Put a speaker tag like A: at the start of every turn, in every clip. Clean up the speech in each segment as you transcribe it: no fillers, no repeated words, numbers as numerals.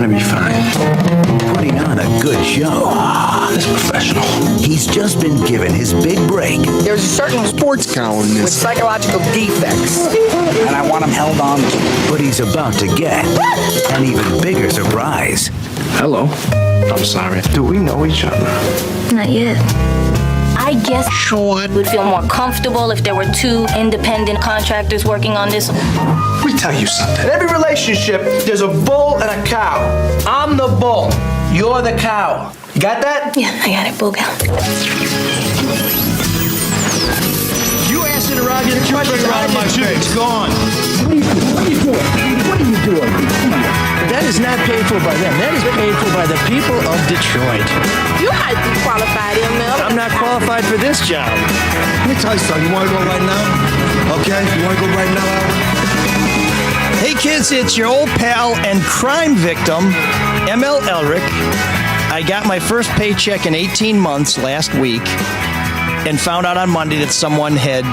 A: gonna be fine.
B: Putting on a good show.
A: This professional.
B: He's just been given his big break.
C: There's a certain
A: Sports columnist.
C: with psychological defects, and I want them held on to.
B: But he's about to get an even bigger surprise.
A: Hello. I'm sorry. Do we know each other?
D: Not yet. I guess
A: Sean.
D: would feel more comfortable if there were two independent contractors working on this.
A: Let me tell you something. In every relationship, there's a bull and a cow. I'm the bull. You're the cow. You got that?
D: Yeah, I got it, Boogal.
E: You acid around your trigger around my face. It's gone.
F: What are you doing? That is not paid for by them. That is paid for by the people of Detroit.
G: You might be qualified, ML.
F: I'm not qualified for this job.
E: Let me tell you something. You want to go right now? Okay? You want to go right now, Al?
F: Hey kids, it's your old pal and crime victim, ML Elric. I got my first paycheck in 18 months last week and found out on Monday that someone had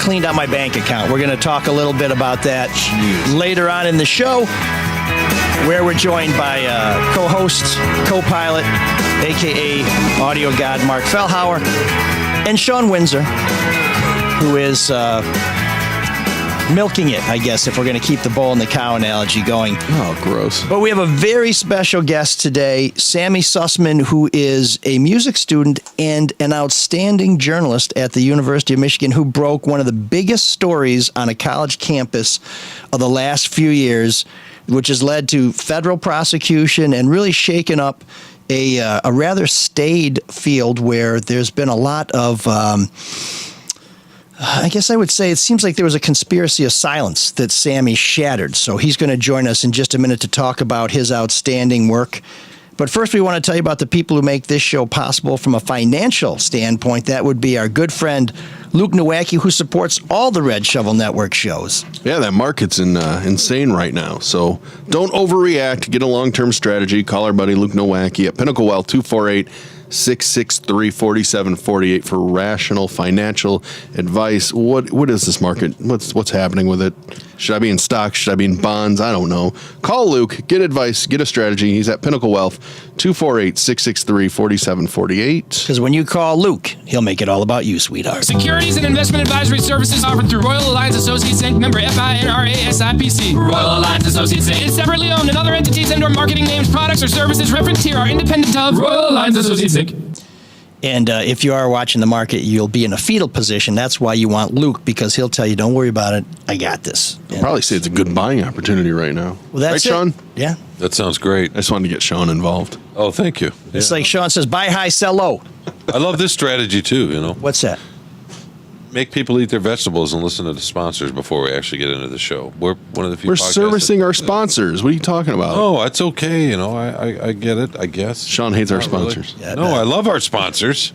F: cleaned out my bank account. We're going to talk a little bit about that later on in the show, where we're joined by co-host, co-pilot, a.k.a. audio god Mark Fellhauer, and Sean Windsor, who is milking it, I guess, if we're going to keep the bull and the cow analogy going.
H: Oh, gross.
F: But we have a very special guest today, Sammy Sussman, who is a music student and an outstanding journalist at the University of Michigan, who broke one of the biggest stories on a college campus of the last few years, which has led to federal prosecution and really shaken up a rather staid field where there's been a lot of... I guess I would say it seems like there was a conspiracy of silence that Sammy shattered. So he's going to join us in just a minute to talk about his outstanding work. But first, we want to tell you about the people who make this show possible from a financial standpoint. That would be our good friend Luke Nowacki, who supports all the Red Shovel Network shows.
H: Yeah, that market's insane right now. So don't overreact. Get a long-term strategy. Call our buddy Luke Nowacki at Pinnacle Wealth 248-663-4748 for rational financial advice. What is this market? What's happening with it? Should I be in stocks? Should I be in bonds? I don't know. Call Luke. Get advice. Get a strategy. He's at Pinnacle Wealth 248-663-4748.
F: Because when you call Luke, he'll make it all about you, sweetheart.
I: Securities and investment advisory services offered through Royal Alliance Associates Inc. Member FINRA SIPC. Royal Alliance Associates Inc. is separately owned, and other entities and/or marketing names, products, or services referenced here are independent of Royal Alliance Associates Inc.
F: And if you are watching the market, you'll be in a fetal position. That's why you want Luke, because he'll tell you, don't worry about it. I got this.
H: I'll probably say it's a good buying opportunity right now.
F: Well, that's
H: right, Sean?
F: Yeah.
J: That sounds great.
H: I just wanted to get Sean involved.
J: Oh, thank you.
F: It's like Sean says, buy high, sell low.
J: I love this strategy, too, you know.
F: What's that?
J: Make people eat their vegetables and listen to the sponsors before we actually get into the show. We're one of the few
H: We're
J: podcasts
H: servicing our sponsors. What are you talking about?
J: Oh, it's okay. You know, I get it, I guess.
H: Sean hates our
J: Not really.
H: sponsors.
F: Yeah,
J: No, I love our sponsors.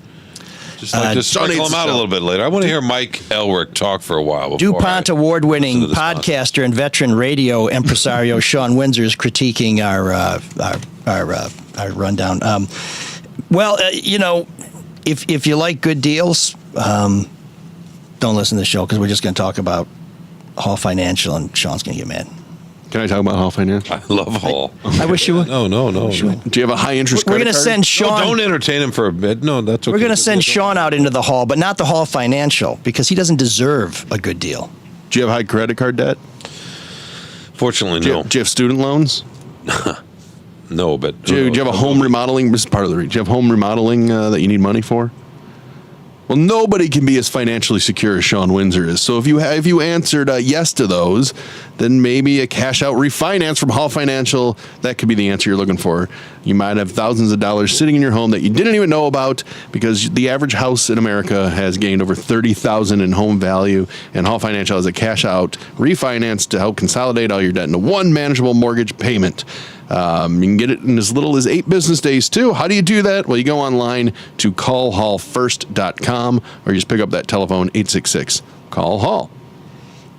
J: Just like to
H: Sean
J: sprinkle
H: hates
J: them out
H: the
J: a
H: show.
J: little bit later. I want to hear Mike Elric talk for a while. before
F: DuPont
J: I
F: award-winning
J: listen to the sponsor.
F: podcaster and veteran radio impresario Sean Windsor is critiquing our rundown. You know, if you like good deals, don't listen to the show, because we're just going to talk about Hall Financial, and Sean's going to get mad.
H: Can I talk about Hall Financial?
J: I love Hall.
F: I wish you would.
J: No.
H: Do you have a high interest
F: We're
H: credit
F: going to
H: card?
F: send
J: No,
F: Sean.
J: don't entertain him for a bit. No, that's okay.
F: We're going to send Sean out into the Hall, but not the Hall Financial, because he doesn't deserve a good deal.
H: Do you have high credit card debt?
J: Fortunately,
H: Do you,
J: no.
H: do you have student loans?
J: No, but...
H: Do you have a home remodeling? This is part of the reason. Do you have home remodeling that you need money for? Well, nobody can be as financially secure as Sean Windsor is. So if you answered yes to those, then maybe a cash out refinance from Hall Financial, that could be the answer you're looking for. You might have thousands of dollars sitting in your home that you didn't even know about, because the average house in America has gained over $30,000 in home value, and Hall Financial has a cash out refinance to help consolidate all your debt into one manageable mortgage payment. You can get it in as little as 8 business days, too. How do you do that? Well, you go online to callhallfirst.com, or you just pick up that telephone, 866-CALL-HALL.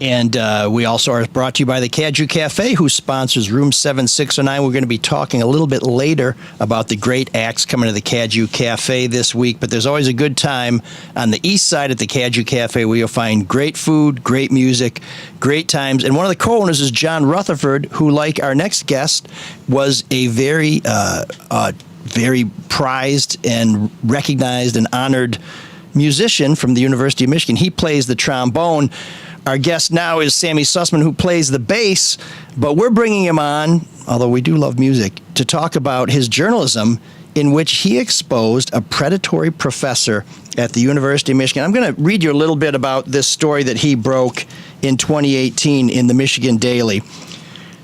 F: And we also are brought to you by the Caju Cafe, who sponsors Room 7609. We're going to be talking a little bit later about the great acts coming to the Caju Cafe this week. But there's always a good time on the east side at the Caju Cafe where you'll find great food, great music, great times. And one of the co-owners is John Rutherford, who, like our next guest, was a very prized and recognized and honored musician from the University of Michigan. He plays the trombone. Our guest now is Sammy Sussman, who plays the bass, but we're bringing him on, although we do love music, to talk about his journalism in which he exposed a predatory professor at the University of Michigan. I'm going to read you a little bit about this story that he broke in 2018 in the Michigan Daily.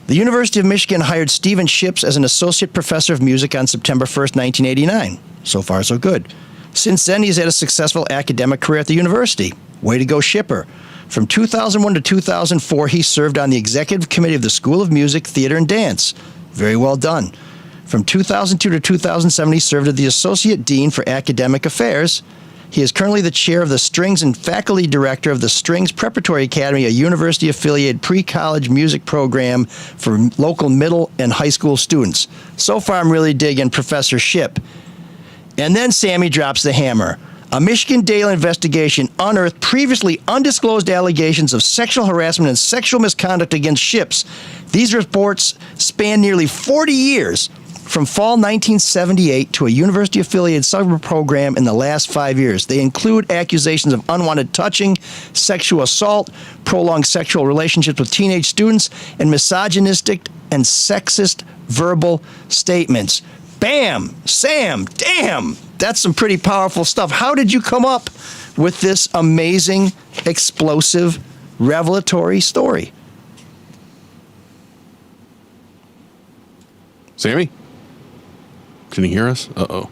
F: The University of Michigan hired Stephen Ships as an associate professor of music on September 1st, 1989. So far, so good. Since then, he's had a successful academic career at the university. Way to go, Shipper. From 2001 to 2004, he served on the executive committee of the School of Music, Theater, and Dance. Very well done. From 2002 to 2007, he served as the Associate Dean for Academic Affairs. He is currently the chair of the Strings and faculty director of the Strings Preparatory Academy, a university-affiliated pre-college music program for local middle and high school students. So far, I'm really digging Professor Ship. And then Sammy drops the hammer. A Michigan Daily investigation unearthed previously undisclosed allegations of sexual harassment and sexual misconduct against Ships. These reports span nearly 40 years, from fall 1978 to a university-affiliated summer program in the last 5 years. They include accusations of unwanted touching, sexual assault, prolonged sexual relationships with teenage students, and misogynistic and sexist verbal statements. Bam! Sam! Damn! That's some pretty powerful stuff. How did you come up with this amazing, explosive, revelatory story?
H: Sammy? Can you hear us? Uh-oh.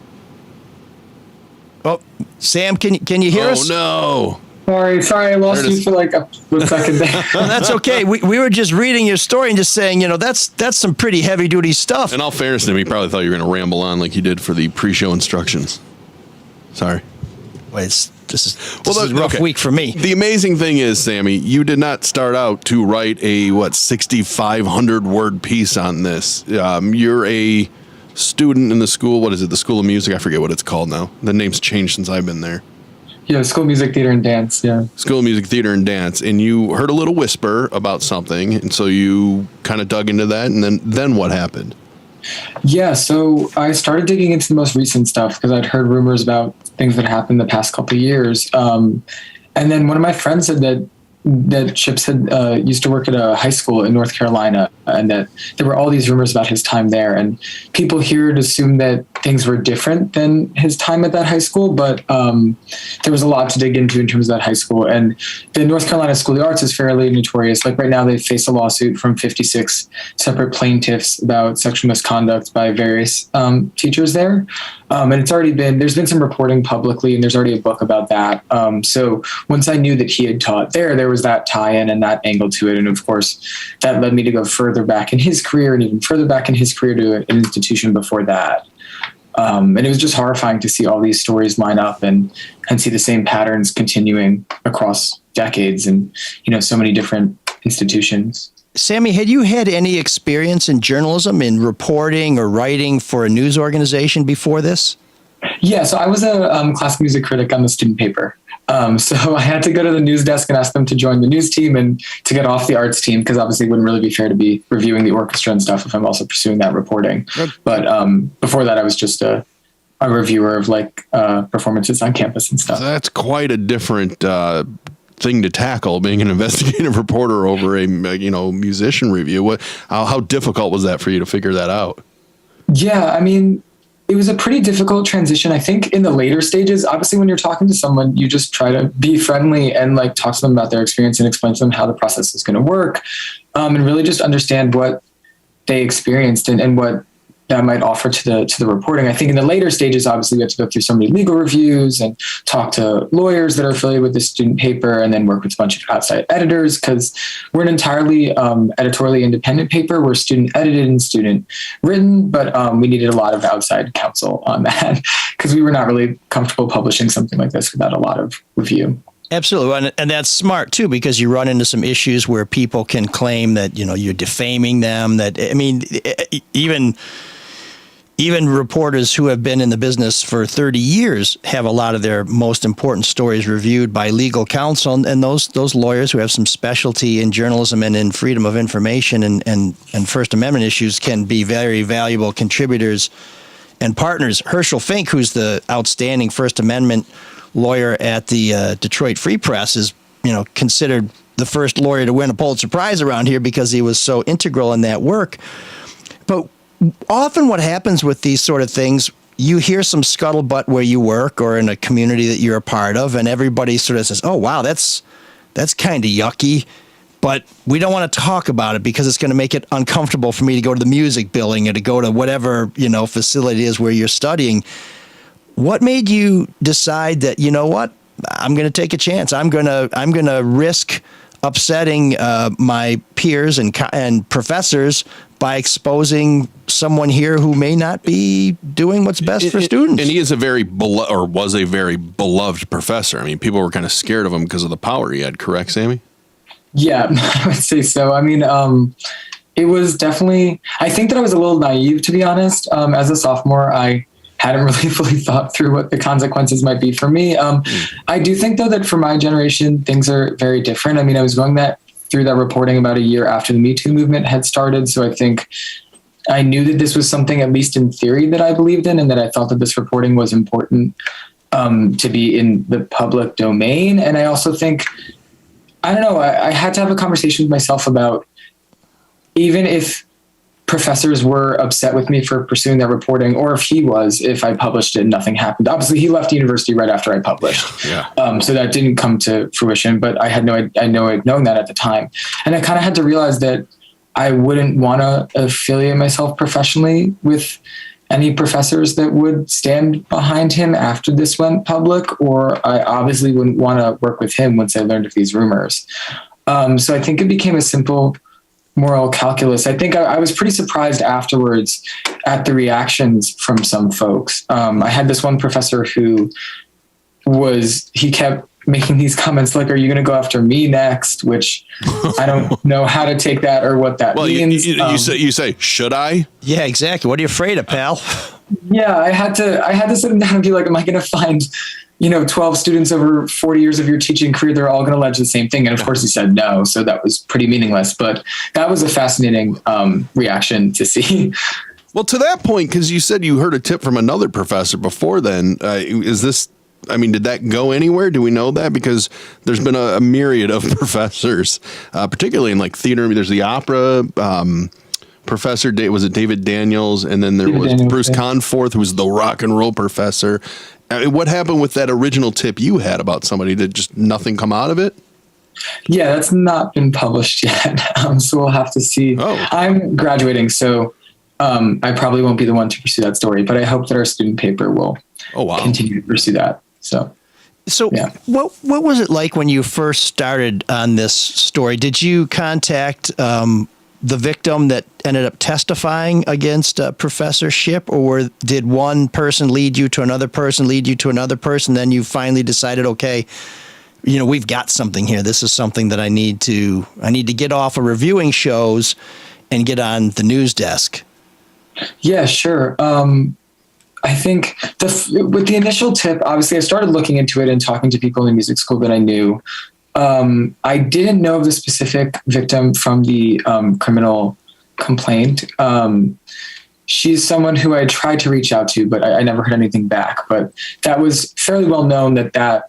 F: Oh, Sam, can you hear us?
H: Oh,
K: Sorry, I lost you for like a second there.
F: No, that's okay. We were just reading your story and just saying, that's some pretty heavy-duty stuff.
H: In all fairness to him, he probably thought you were going to ramble on like you did for the pre-show instructions. Sorry.
F: Well, this is a rough week for me.
H: The amazing thing is, Sammy, you did not start out to write a, 6,500-word piece on this. You're a student in the school. What is it? The School of Music? I forget what it's called now. The name's changed since I've been there.
K: Yeah, School of Music, Theater, and Dance, yeah.
H: School of Music, Theater, and Dance. And you heard a little whisper about something, and so you kind of dug into that, and then what happened?
K: Yeah, so I started digging into the most recent stuff because I'd heard rumors about things that happened the past couple of years. And then one of my friends said that Ships had used to work at a high school in North Carolina, and that there were all these rumors about his time there. And people here had assumed that things were different than his time at that high school, but there was a lot to dig into in terms of that high school. And the North Carolina School of the Arts is fairly notorious. Like right now, they face a lawsuit from 56 separate plaintiffs about sexual misconduct by various teachers there. And there's been some reporting publicly, and there's already a book about that. So once I knew that he had taught there was that tie-in and that angle to it. And of course, that led me to go further back in his career and even further back in his career to an institution before that. And it was just horrifying to see all these stories line up and see the same patterns continuing across decades and, so many different institutions.
F: Sammy, had you had any experience in journalism, in reporting or writing for a news organization before this?
K: Yeah, so I was a classical music critic on the student paper. So I had to go to the news desk and ask them to join the news team and to get off the arts team, because obviously it wouldn't really be fair to be reviewing the orchestra and stuff if I'm also pursuing that reporting. Right. But before that, I was just a reviewer of performances on campus and stuff.
H: That's quite a different thing to tackle, being an investigative reporter over a musician review. How difficult was that for you to figure that out?
K: Yeah, I mean, it was a pretty difficult transition. I think in the later stages, obviously when you're talking to someone, you just try to be friendly and talk to them about their experience and explain to them how the process is going to work, and really just understand what they experienced and what that might offer to the reporting. I think in the later stages, obviously we have to go through so many legal reviews and talk to lawyers that are affiliated with the student paper, and then work with a bunch of outside editors, because we're an entirely editorially independent paper. We're student edited and student written, but we needed a lot of outside counsel on that because we were not really comfortable publishing something like this without a lot of review.
F: Absolutely. And that's smart, too, because you run into some issues where people can claim that, you're defaming them. Even reporters who have been in the business for 30 years have a lot of their most important stories reviewed by legal counsel. And those lawyers who have some specialty in journalism and in freedom of information and First Amendment issues can be very valuable contributors and partners. Herschel Fink, who's the outstanding First Amendment lawyer at the Detroit Free Press, is considered the first lawyer to win a Pulitzer Prize around here because he was so integral in that work. But often what happens with these sort of things, you hear some scuttlebutt where you work or in a community that you're a part of, and everybody sort of says, oh, wow, that's kind of yucky, but we don't want to talk about it because it's going to make it uncomfortable for me to go to the music building or to go to whatever, facility it is where you're studying. What made you decide that, what, I'm going to take a chance. I'm going to risk upsetting my peers and professors by exposing someone here who may not be doing what's best for students.
H: And he is was a very beloved professor. I mean, people were kind of scared of him because of the power he had. Correct, Sammy?
K: Yeah, I would say so. I mean, it was definitely, I think that I was a little naive, to be honest. As a sophomore, I hadn't really fully thought through what the consequences might be for me. I do think, though, that for my generation, things are very different. I mean, I was going through that reporting about a year after the Me Too movement had started. So I think I knew that this was something, at least in theory, that I believed in, and that I thought that this reporting was important to be in the public domain. And I also think, I don't know, I had to have a conversation with myself about, even if professors were upset with me for pursuing that reporting, or if I published it and nothing happened. Obviously, he left the university right after I published.
H: Yeah.
K: So that didn't come to fruition, but I had known that at the time. And I kind of had to realize that I wouldn't want to affiliate myself professionally with any professors that would stand behind him after this went public, or I obviously wouldn't want to work with him once I learned of these rumors. So I think it became a simple moral calculus. I think I was pretty surprised afterwards at the reactions from some folks. I had this one professor who he kept making these comments like, are you going to go after me next? Which I don't know how to take that or what that means.
H: You say, should I?
F: Yeah, exactly. What are you afraid of, pal?
K: Yeah, I had to sit him down and be like, am I going to find 12 students over 40 years of your teaching career, they're all going to allege the same thing. And of course he said no. So that was pretty meaningless, but that was a fascinating reaction to see.
H: Well, to that point, because you said you heard a tip from another professor before then, did that go anywhere? Do we know that? Because there's been a myriad of professors, particularly in like theater. There's the opera professor, was it David Daniels? And then there was Bruce Conforth, who was the rock and roll professor. What happened with that original tip you had about somebody? Did just nothing come out of it?
K: Yeah, that's not been published yet. So we'll have to see.
H: Oh.
K: I'm graduating, so I probably won't be the one to pursue that story, but I hope that our student paper will continue to pursue that. So yeah.
F: What was it like when you first started on this story? Did you contact the victim that ended up testifying against Professor Shipp, or did one person lead you to another person, then you finally decided, okay, we've got something here. This is something that I need to get off of reviewing shows and get on the news desk?
K: Yeah, sure. I think with the initial tip, obviously I started looking into it and talking to people in the music school that I knew. I didn't know of the specific victim from the criminal complaint. She's someone who I tried to reach out to, but I never heard anything back. But that was fairly well known that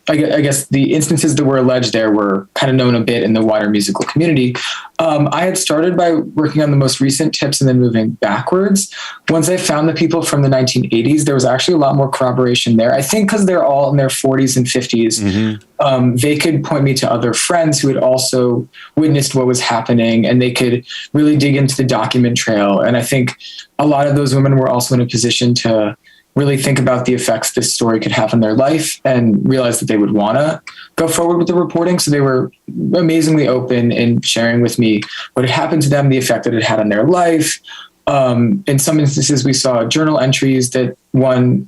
K: I guess the instances that were alleged there were kind of known a bit in the wider musical community. I had started by working on the most recent tips and then moving backwards. Once I found the people from the 1980s, there was actually a lot more corroboration there. I think because they're all in their 40s and 50s, they could point me to other friends who had also witnessed what was happening, and they could really dig into the document trail. And I think a lot of those women were also in a position to really think about the effects this story could have on their life and realize that they would want to go forward with the reporting. So they were amazingly open in sharing with me what had happened to them, the effect that it had on their life. In some instances, we saw journal entries that one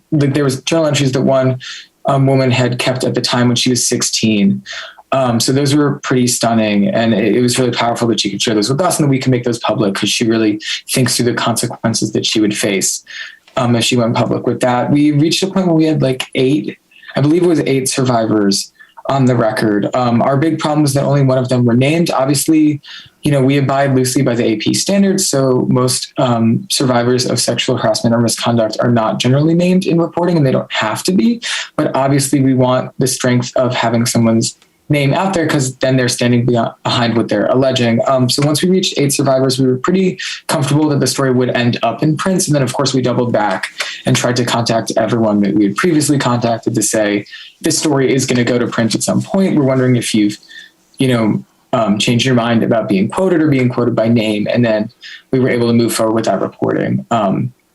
K: woman had kept at the time when she was 16. So those were pretty stunning, and it was really powerful that she could share those with us and that we can make those public, because she really thinks through the consequences that she would face if she went public with that. We reached a point where we had like 8 survivors on the record. Our big problem was that only one of them were named. Obviously, we abide loosely by the AP standards, so most survivors of sexual harassment or misconduct are not generally named in reporting, and they don't have to be. But obviously, we want the strength of having someone's name out there, because then they're standing behind what they're alleging. So once we reached 8 survivors, we were pretty comfortable that the story would end up in print. And then, of course, we doubled back and tried to contact everyone that we had previously contacted to say, this story is going to go to print at some point. We're wondering if you've, changed your mind about being quoted or being quoted by name. And then we were able to move forward with that reporting.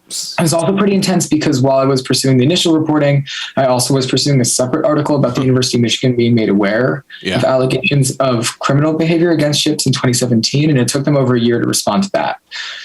K: It was also pretty intense because while I was pursuing the initial reporting, I also was pursuing a separate article about the University of Michigan being made aware of allegations of criminal behavior against ships in 2017. And it took them over a year to respond to that.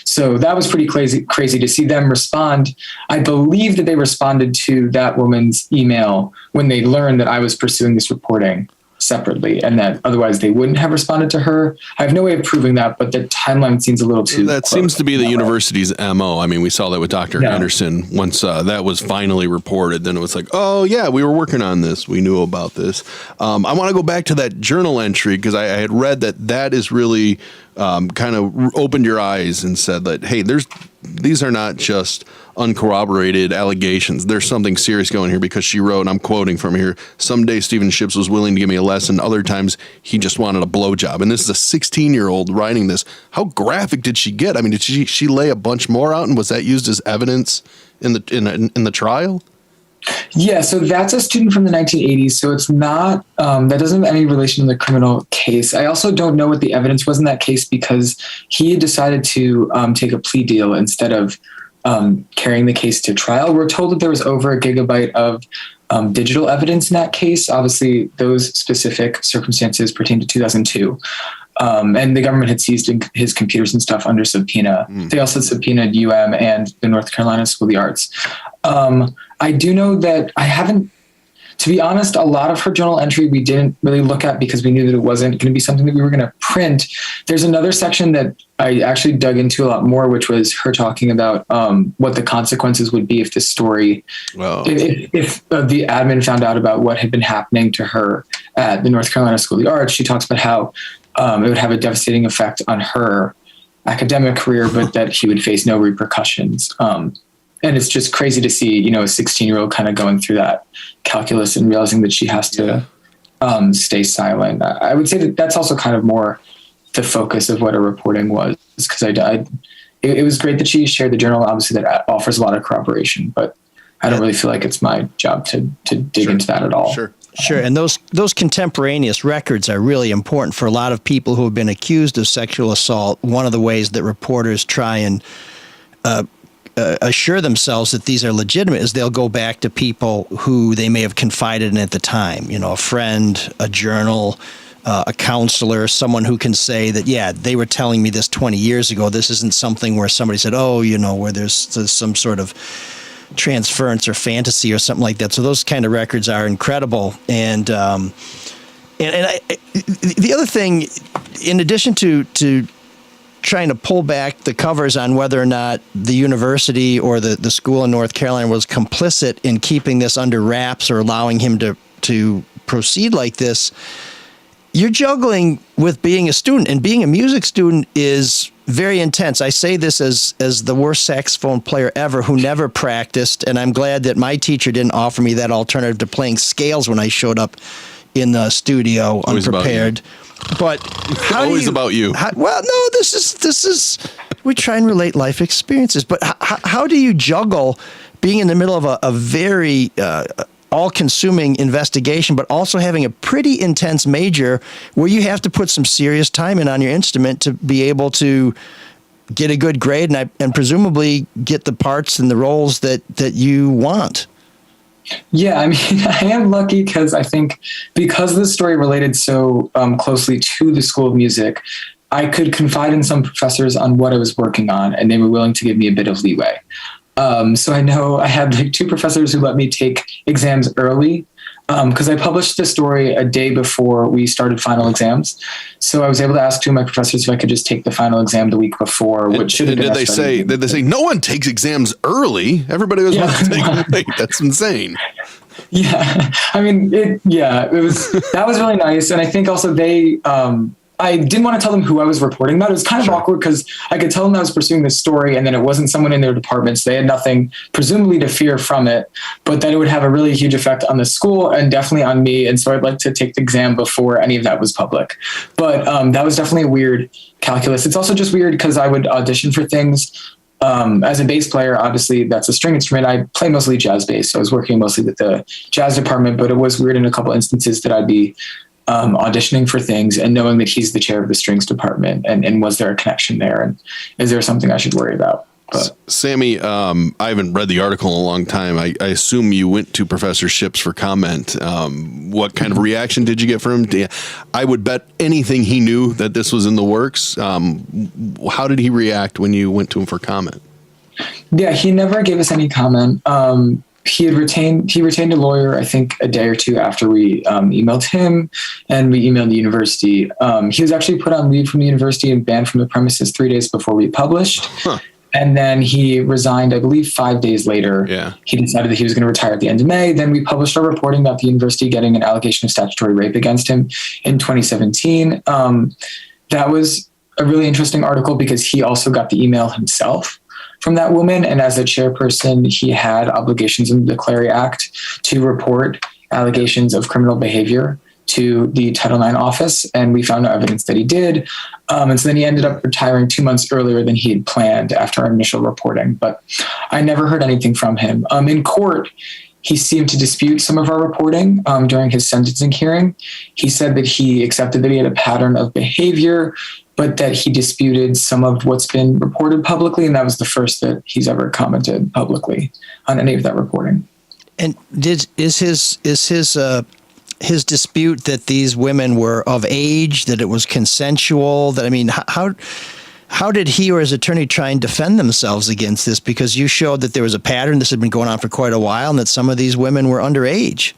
K: So that was pretty crazy to see them respond. I believe that they responded to that woman's email when they learned that I was pursuing this reporting separately, and that otherwise they wouldn't have responded to her. I have no way of proving that, but the timeline seems a little too
H: That
K: close.
H: seems to be the university's MO. I mean, we saw that with Dr. Henderson. Once that was finally reported, then it was like, oh yeah, we were working on this. We knew about this. I want to go back to that journal entry, because I had read that is really kind of opened your eyes and said that, hey, these are not just uncorroborated allegations. There's something serious going here, because she wrote, and I'm quoting from here, some days Stephen Ships was willing to give me a lesson. Other times he just wanted a blowjob. And this is a 16-year-old writing this. How graphic did she get? I mean, did she lay a bunch more out, and was that used as evidence in the trial?
K: Yeah, so that's a student from the 1980s. So it's not, that doesn't have any relation to the criminal case. I also don't know what the evidence was in that case, because he had decided to take a plea deal instead of carrying the case to trial. We're told that there was over a gigabyte of digital evidence in that case. Obviously, those specific circumstances pertain to 2002. And the government had seized his computers and stuff under subpoena. They also subpoenaed UM and the North Carolina School of the Arts. I do know that I haven't, to be honest, a lot of her journal entry we didn't really look at because we knew that it wasn't going to be something that we were going to print. There's another section that I actually dug into a lot more, which was her talking about what the consequences would be if this story, if the admin found out about what had been happening to her at the North Carolina School of the Arts. She talks about how it would have a devastating effect on her academic career, but that she would face no repercussions. And it's just crazy to see, a 16-year-old kind of going through that calculus and realizing that she has to stay silent. I would say that that's also kind of more the focus of what her reporting was, because it was great that she shared the journal. Obviously, that offers a lot of corroboration, but I don't really feel like it's my job to dig into that at all.
F: Sure. And those contemporaneous records are really important for a lot of people who have been accused of sexual assault. One of the ways that reporters try and assure themselves that these are legitimate is they'll go back to people who they may have confided in at the time, a friend, a journal, a counselor, someone who can say that, yeah, they were telling me this 20 years ago. This isn't something where somebody said, where there's some sort of transference or fantasy or something like that. So those kind of records are incredible. And the other thing, in addition to trying to pull back the covers on whether or not the university or the school in North Carolina was complicit in keeping this under wraps or allowing him to proceed like this, you're juggling with being a student, and being a music student is very intense. I say this as the worst saxophone player ever who never practiced, and I'm glad that my teacher didn't offer me that alternative to playing scales when I showed up in the studio unprepared. But
H: about you.
F: This is we try and relate life experiences. But how do you juggle being in the middle of a very all-consuming investigation, but also having a pretty intense major where you have to put some serious time in on your instrument to be able to get a good grade and presumably get the parts and the roles that you want?
K: Yeah, I mean, I am lucky because I think because the story related so closely to the School of Music, I could confide in some professors on what I was working on, and they were willing to give me a bit of leeway. So I know I had 2 professors who let me take exams early because I published the story a day before we started final exams. So I was able to ask two of my professors if I could just take the final exam the week before, which should have been.
H: Did they say no one takes exams early? Everybody was want to take them late. That's insane.
K: Yeah, I mean, that was really nice. And I think also I didn't want to tell them who I was reporting about. It was kind of awkward because I could tell them I was pursuing this story and then it wasn't someone in their department. So they had nothing presumably to fear from it, but that it would have a really huge effect on the school and definitely on me. And so I'd like to take the exam before any of that was public. But that was definitely a weird calculus. It's also just weird because I would audition for things. As a bass player, obviously that's a string instrument. I play mostly jazz bass. So I was working mostly with the jazz department, but it was weird in a couple instances that I'd be auditioning for things and knowing that he's the chair of the strings department and was there a connection there? And is there something I should worry about? But.
H: Sammy, I haven't read the article in a long time. I assume you went to Professor Ships for comment. What kind of reaction did you get from him? I would bet anything he knew that this was in the works. How did he react when you went to him for comment?
K: Yeah, he never gave us any comment. He retained a lawyer, I think, a day or two after we emailed him and we emailed the university. He was actually put on leave from the university and banned from the premises 3 days before we published. Huh. And then he resigned, I believe, 5 days later. Yeah. He decided that he was going to retire at the end of May. Then we published our reporting about the university getting an allegation of statutory rape against him in 2017. That was a really interesting article because he also got the email himself from that woman. And as a chairperson, he had obligations in the Clary Act to report allegations of criminal behavior to the Title IX office. And we found no evidence that he did. And so then he ended up retiring 2 months earlier than he had planned after our initial reporting. But I never heard anything from him. In court, he seemed to dispute some of our reporting during his sentencing hearing. He said that he accepted that he had a pattern of behavior, but that he disputed some of what's been reported publicly. And that was the first that he's ever commented publicly on any of that reporting.
F: And is his dispute that these women were of age, that it was consensual, that, I mean, how did he or his attorney try and defend themselves against this? Because you showed that there was a pattern, this had been going on for quite a while, and that some of these women were underage.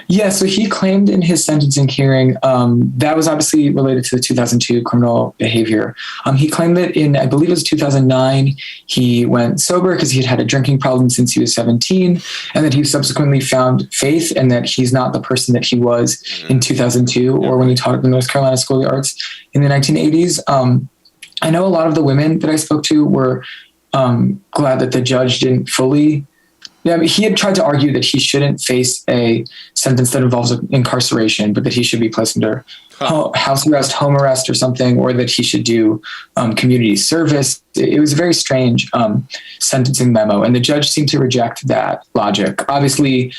K: Yeah, so he claimed in his sentencing hearing, that was obviously related to the 2002 criminal behavior. He claimed that in, I believe it was 2009, he went sober because he had had a drinking problem since he was 17, and that he subsequently found faith and that he's not the person that he was in 2002 or when he taught at the North Carolina School of the Arts in the 1980s. I know a lot of the women that I spoke to were glad that the judge didn't fully. Yeah, I mean, he had tried to argue that he shouldn't face a sentence that involves incarceration, but that he should be placed under house arrest, home arrest or something, or that he should do community service. It was a very strange sentencing memo, and the judge seemed to reject that logic. Obviously,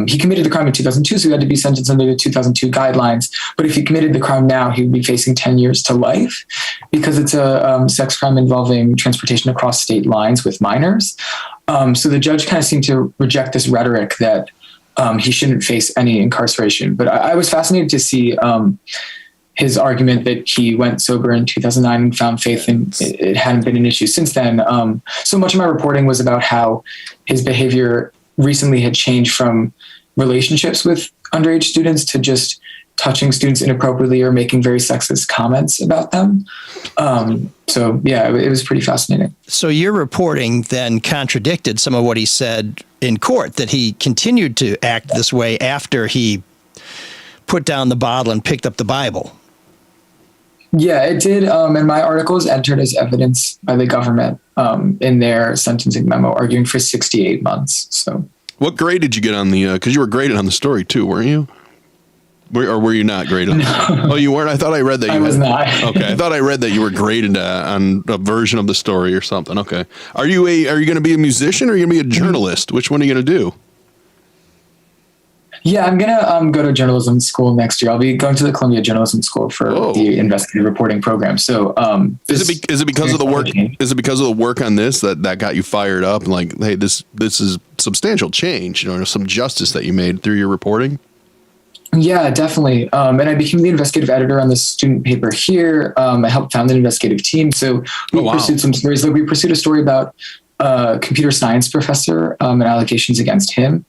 K: he committed the crime in 2002, so he had to be sentenced under the 2002 guidelines. But if he committed the crime now, he would be facing 10 years to life because it's a sex crime involving transportation across state lines with minors. So the judge kind of seemed to reject this rhetoric that he shouldn't face any incarceration. But I was fascinated to see his argument that he went sober in 2009 and found faith, and it hadn't been an issue since then. So much of my reporting was about how his behavior recently had changed from relationships with underage students to just touching students inappropriately or making very sexist comments about them. So yeah, it was pretty fascinating.
F: So your reporting then contradicted some of what he said in court, that he continued to act this way after he put down the bottle and picked up the Bible.
K: Yeah, it did. And my article was entered as evidence by the government in their sentencing memo, arguing for 68 months. So,
H: what grade did you get on the? Because you were graded on the story too, weren't you? Or were you not graded? No. Oh, you weren't? I thought I read that you
K: was not.
H: Okay, I thought I read that you were graded on a version of the story or something. Okay, are you going to be a musician or are you going to be a journalist? Which one are you going to do?
K: Yeah, I'm going to go to journalism school next year. I'll be going to the Columbia Journalism School for the investigative reporting program. So,
H: is it because of the work? Is it because of the work on this that got you fired up? And like, hey, this is substantial change. You know, some justice that you made through your reporting.
K: Yeah, definitely. And I became the investigative editor on the student paper here. I helped found an investigative team. So we pursued some stories. Like we pursued a story about a computer science professor and allegations against him.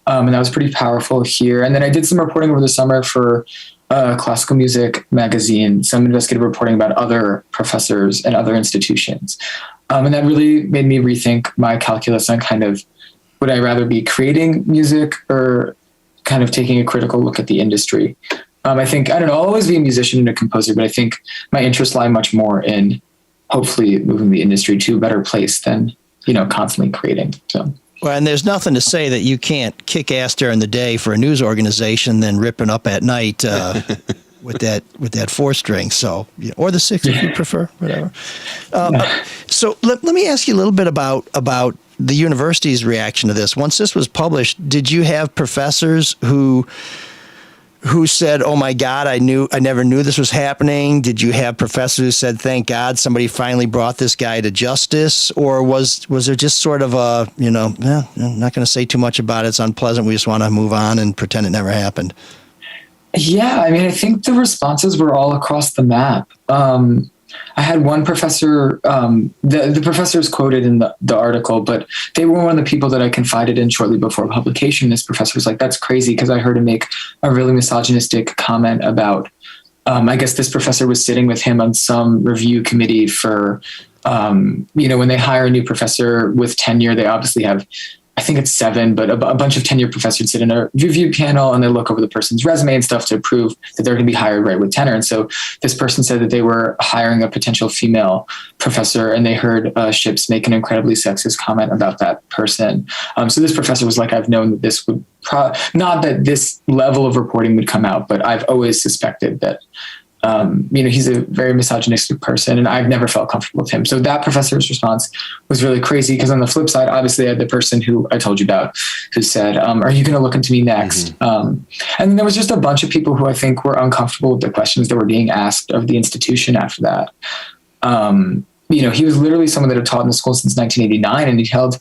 K: And that was pretty powerful here. And then I did some reporting over the summer for Classical Music magazine, some investigative reporting about other professors and other institutions. And that really made me rethink my calculus on kind of, would I rather be creating music or kind of taking a critical look at the industry? I think, I don't know, I'll always be a musician and a composer, but I think my interests lie much more in hopefully moving the industry to a better place than, constantly creating. So.
F: Well, and there's nothing to say that you can't kick ass during the day for a news organization than ripping up at night with that 4-string. So, or the 6 if you prefer, whatever. So let me ask you a little bit about the university's reaction to this. Once this was published, did you have professors who said, "Oh my God, I never knew this was happening"? Did you have professors who said, "Thank God somebody finally brought this guy to justice"? Or was there just sort of a, I'm not going to say too much about it, it's unpleasant, we just want to move on and pretend it never happened?
K: Yeah, I mean, I think the responses were all across the map. I had one professor, the professor is quoted in the article, but they were one of the people that I confided in shortly before publication. This professor was like, "That's crazy," because I heard him make a really misogynistic comment about, I guess this professor was sitting with him on some review committee for, when they hire a new professor with tenure, they obviously have, I think it's 7, but a bunch of tenured professors sit in a review panel and they look over the person's resume and stuff to prove that they're going to be hired right with tenure. And so this person said that they were hiring a potential female professor and they heard Ships make an incredibly sexist comment about that person. So this professor was like, "I've known that this would not that this level of reporting would come out, but I've always suspected that he's a very misogynistic person and I've never felt comfortable with him." So that professor's response was really crazy, because on the flip side, obviously I had the person who I told you about who said, "Are you going to look into me next?" And then there was just a bunch of people who I think were uncomfortable with the questions that were being asked of the institution after that. He was literally someone that had taught in the school since 1989 and he'd held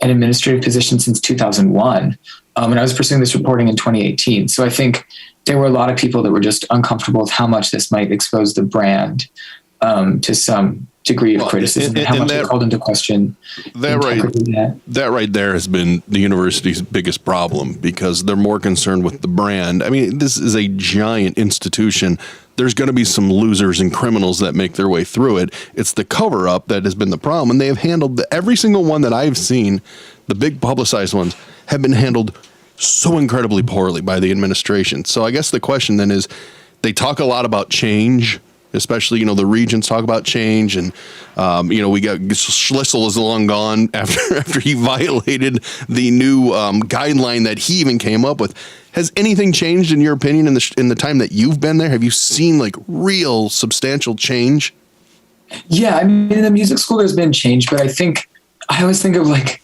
K: an administrative position since 2001. And I was pursuing this reporting in 2018. So I think there were a lot of people that were just uncomfortable with how much this might expose the brand to some degree of criticism and how much it called into question.
H: That right there has been the university's biggest problem, because they're more concerned with the brand. I mean, this is a giant institution. There's going to be some losers and criminals that make their way through it. It's the cover up that has been the problem. And they have handled every single one that I've seen, the big publicized ones, have been handled so incredibly poorly by the administration. So I guess the question then is, they talk a lot about change, especially, the regents talk about change. And, we got Schlissel is long gone after he violated the new guideline that he even came up with. Has anything changed in your opinion in the time that you've been there? Have you seen like real substantial change?
K: Yeah, I mean, in the music school, there's been change, but I always think of like,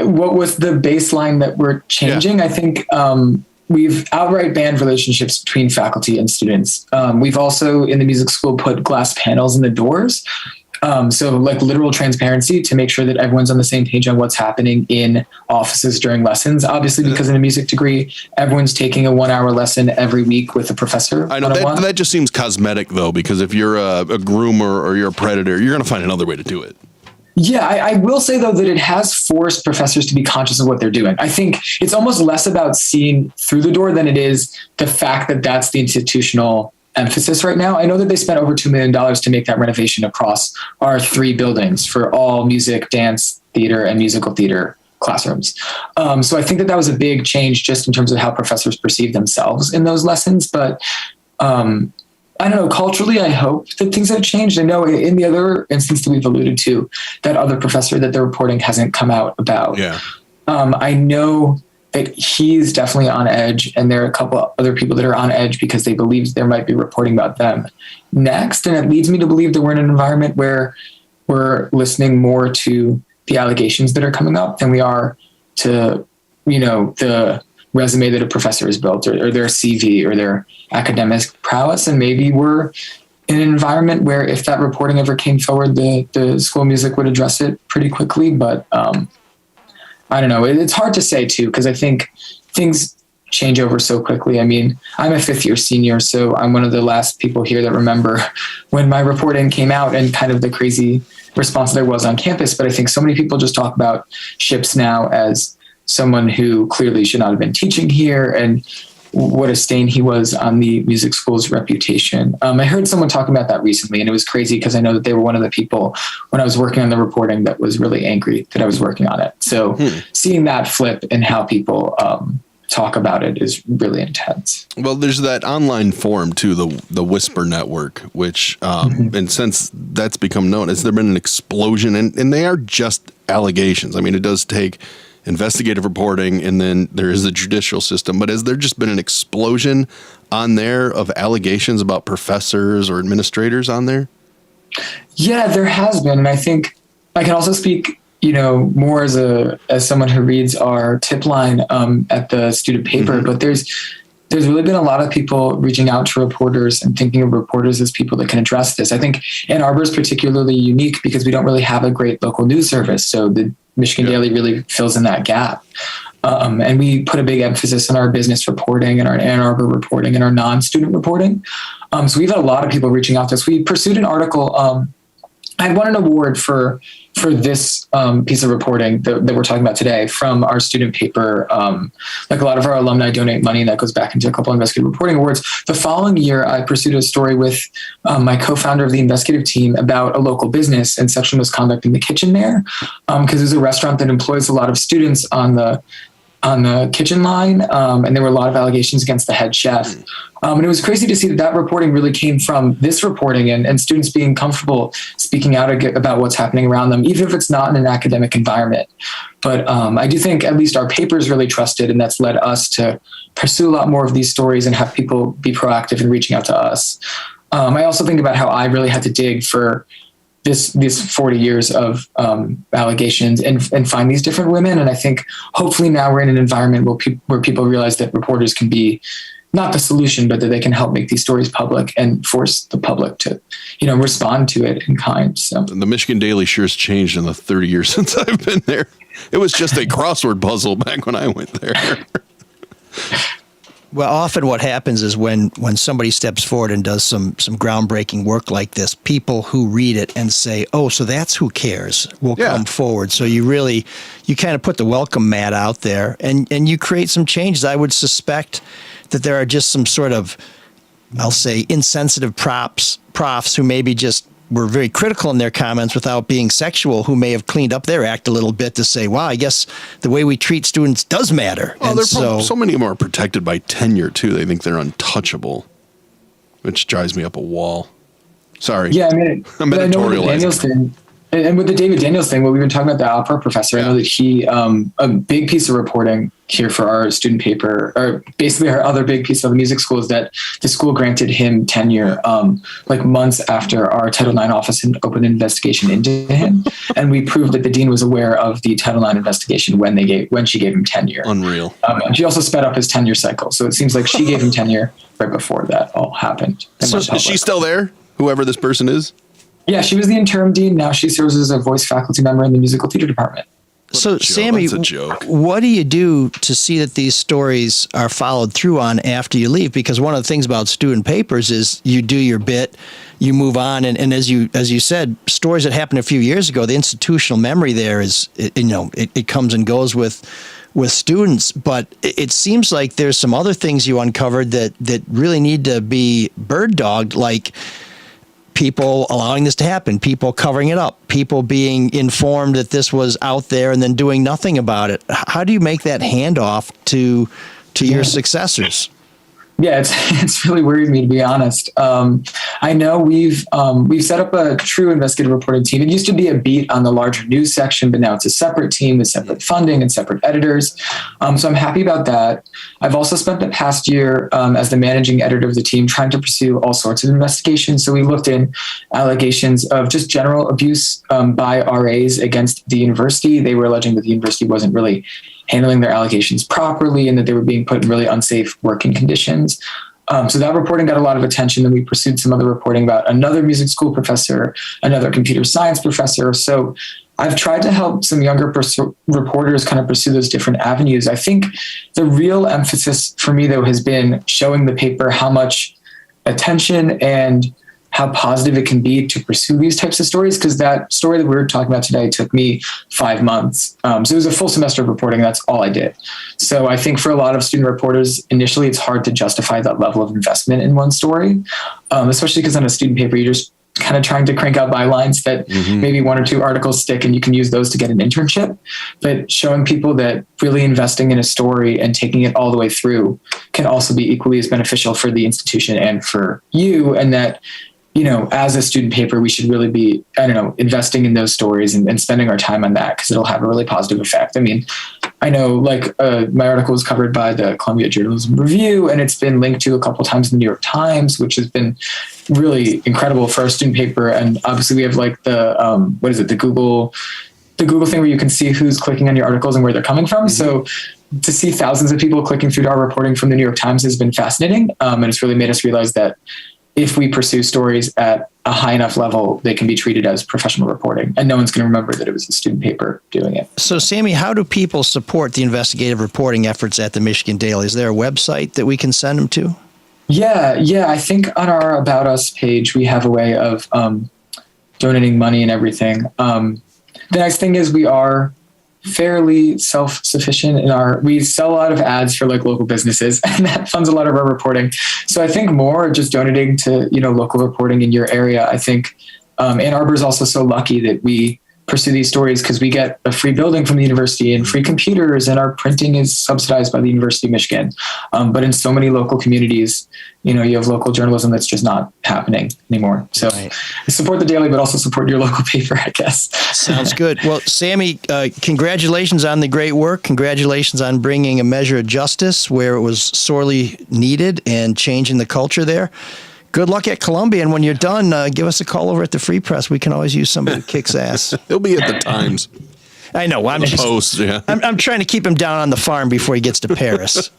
K: what was the baseline that we're changing? Yeah. I think we've outright banned relationships between faculty and students. We've also, in the music school, put glass panels in the doors. So like literal transparency to make sure that everyone's on the same page on what's happening in offices during lessons. Obviously, because in a music degree, everyone's taking a 1-hour lesson every week with a professor.
H: I know that just seems cosmetic though, because if you're a groomer or you're a predator, you're going to find another way to do it.
K: Yeah, I will say, though, that it has forced professors to be conscious of what they're doing. I think it's almost less about seeing through the door than it is the fact that that's the institutional emphasis right now. I know that they spent over $2 million to make that renovation across our 3 buildings for all music, dance, theater, and musical theater classrooms. So I think that was a big change just in terms of how professors perceive themselves in those lessons. But I don't know, culturally, I hope that things have changed. I know in the other instance that we've alluded to, that other professor that the reporting hasn't come out about.
H: Yeah.
K: I know that he's definitely on edge, and there are a couple other people that are on edge because they believe there might be reporting about them next. And it leads me to believe that we're in an environment where we're listening more to the allegations that are coming up than we are to, the resume that a professor has built or their CV or their academic prowess. And maybe we're in an environment where if that reporting ever came forward, the school of music would address it pretty quickly. But I don't know. It's hard to say too, because I think things change over so quickly. I mean, I'm a 5th-year senior, so I'm one of the last people here that remember when my reporting came out and kind of the crazy response there was on campus. But I think so many people just talk about Ships now as someone who clearly should not have been teaching here, and what a stain he was on the music school's reputation. I heard someone talking about that recently, and it was crazy because I know that they were one of the people when I was working on the reporting that was really angry that I was working on it. So seeing that flip and how people talk about it is really intense.
H: Well, there's that online forum too, the Whisper Network, which, and since that's become known, has there been an explosion, and they are just allegations. I mean, it does take investigative reporting, and then there is the judicial system. But has there just been an explosion on there of allegations about professors or administrators on there?
K: Yeah, there has been. And I think I can also speak, more as someone who reads our tip line at the student paper, but there's really been a lot of people reaching out to reporters and thinking of reporters as people that can address this. I think Ann Arbor is particularly unique because we don't really have a great local news service. So the Michigan Daily really fills in that gap. And we put a big emphasis on our business reporting and our Ann Arbor reporting and our non-student reporting. So we've had a lot of people reaching out to us. We pursued an article. I won an award for this piece of reporting that we're talking about today from our student paper. Like a lot of our alumni donate money, and that goes back into a couple of investigative reporting awards. The following year, I pursued a story with my co-founder of the investigative team about a local business and sexual misconduct in the kitchen there, because there's a restaurant that employs a lot of students on the kitchen line, and there were a lot of allegations against the head chef. And it was crazy to see that reporting really came from this reporting and students being comfortable speaking out about what's happening around them, even if it's not in an academic environment. But I do think at least our paper is really trusted, and that's led us to pursue a lot more of these stories and have people be proactive in reaching out to us. I also think about how I really had to dig for this 40 years of allegations and find these different women. And I think hopefully now we're in an environment where people realize that reporters can be not the solution, but that they can help make these stories public and force the public to, respond to it in kind. So
H: the Michigan Daily sure has changed in the 30 years since I've been there. It was just a crossword puzzle back when I went there.
F: Well, often what happens is when somebody steps forward and does some groundbreaking work like this, people who read it and say, oh, so that's who cares, will come forward. So you kind of put the welcome mat out there and you create some changes. I would suspect that there are just some sort of, I'll say, insensitive profs who maybe just were very critical in their comments without being sexual, who may have cleaned up their act a little bit to say, wow, I guess the way we treat students does matter.
H: Well, so many of them are protected by tenure, too. They think they're untouchable, which drives me up a wall. Sorry.
K: Yeah, I mean,
H: I'm editorializing.
K: And with the David Daniels thing, what we've been talking about the opera professor, I know that he, a big piece of reporting here for our student paper, or basically our other big piece of the music school, is that the school granted him tenure like months after our Title IX office had opened an investigation into him. And we proved that the dean was aware of the Title IX investigation when she gave him tenure.
H: Unreal.
K: And she also sped up his tenure cycle. So it seems like she gave him tenure right before that all happened.
H: So is she still there, whoever this person is?
K: Yeah, she was the interim dean. Now she serves as a voice faculty member in the musical theater department.
F: So, Sammy, what do you do to see that these stories are followed through on after you leave? Because one of the things about student papers is you do your bit, you move on, and as you said, stories that happened a few years ago, the institutional memory there is, it comes and goes with students. But it seems like there's some other things you uncovered that really need to be bird dogged, like people allowing this to happen, people covering it up, people being informed that this was out there and then doing nothing about it. How do you make that handoff to your successors?
K: Yeah, it's really worried me, to be honest. I know we've set up a true investigative reporting team. It used to be a beat on the larger news section, but now it's a separate team with separate funding and separate editors. So I'm happy about that. I've also spent the past year as the managing editor of the team trying to pursue all sorts of investigations. So we looked in allegations of just general abuse by RAs against the university. They were alleging that the university wasn't really handling their allegations properly and that they were being put in really unsafe working conditions. So that reporting got a lot of attention. Then we pursued some other reporting about another music school professor, another computer science professor. So I've tried to help some younger reporters kind of pursue those different avenues. I think the real emphasis for me, though, has been showing the paper how much attention and how positive it can be to pursue these types of stories. Because that story that we were talking about today took me 5 months. So it was a full semester of reporting. That's all I did. So I think for a lot of student reporters, initially it's hard to justify that level of investment in one story, especially because on a student paper, you're just kind of trying to crank out bylines that maybe 1 or 2 articles stick and you can use those to get an internship. But showing people that really investing in a story and taking it all the way through can also be equally as beneficial for the institution and for you. And that, you know, as a student paper, we should really be, investing in those stories and spending our time on that because it'll have a really positive effect. I mean, I know my article was covered by the Columbia Journalism Review, and it's been linked to a couple of times in the New York Times, which has been really incredible for our student paper. And obviously we have the Google thing where you can see who's clicking on your articles and where they're coming from. So to see thousands of people clicking through to our reporting from the New York Times has been fascinating. And it's really made us realize that if we pursue stories at a high enough level, they can be treated as professional reporting, and no one's going to remember that it was a student paper doing it.
F: So, Sammy, how do people support the investigative reporting efforts at the Michigan Daily? Is there a website that we can send them to?
K: Yeah. I think on our About Us page, we have a way of donating money and everything. The nice thing is we are fairly self-sufficient we sell a lot of ads for local businesses, and that funds a lot of our reporting. So I think more just donating to, local reporting in your area. I think Ann Arbor is also so lucky that we pursue these stories because we get a free building from the university and free computers, and our printing is subsidized by the University of Michigan. But in so many local communities, you have local journalism that's just not happening anymore. So support the Daily, but also support your local paper, I guess.
F: Sounds good. Well, Sammy, congratulations on the great work. Congratulations on bringing a measure of justice where it was sorely needed and changing the culture there. Good luck at Columbia, and when you're done, give us a call over at the Free Press. We can always use somebody who kicks ass.
H: He'll be at the Times.
F: I know. I'm trying to keep him down on the farm before he gets to Paris.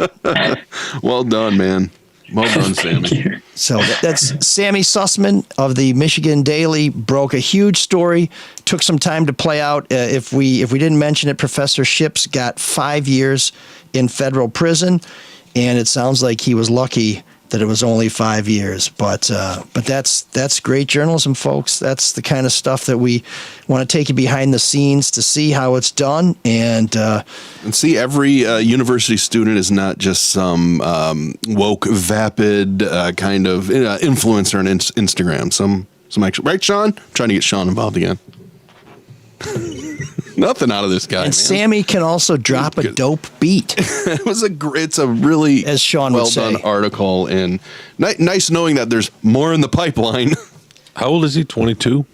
H: Well done, man. Well done, Sammy.
F: So that's Sammy Sussman of the Michigan Daily. Broke a huge story. Took some time to play out. If we didn't mention it, Professor Ships got 5 years in federal prison, and it sounds like he was lucky that it was only 5 years, but that's great journalism, folks. That's the kind of stuff that we want to take you behind the scenes to see how it's done, and
H: see every university student is not just some woke, vapid kind of influencer on Instagram. Some actual, right, Sean? I'm trying to get Sean involved again. Nothing out of this guy.
F: And
H: man.
F: Sammy can also drop a dope beat.
H: It's a really
F: as Sean
H: well
F: would say.
H: done article, and nice knowing that there's more in the pipeline.
J: How old is he? 22?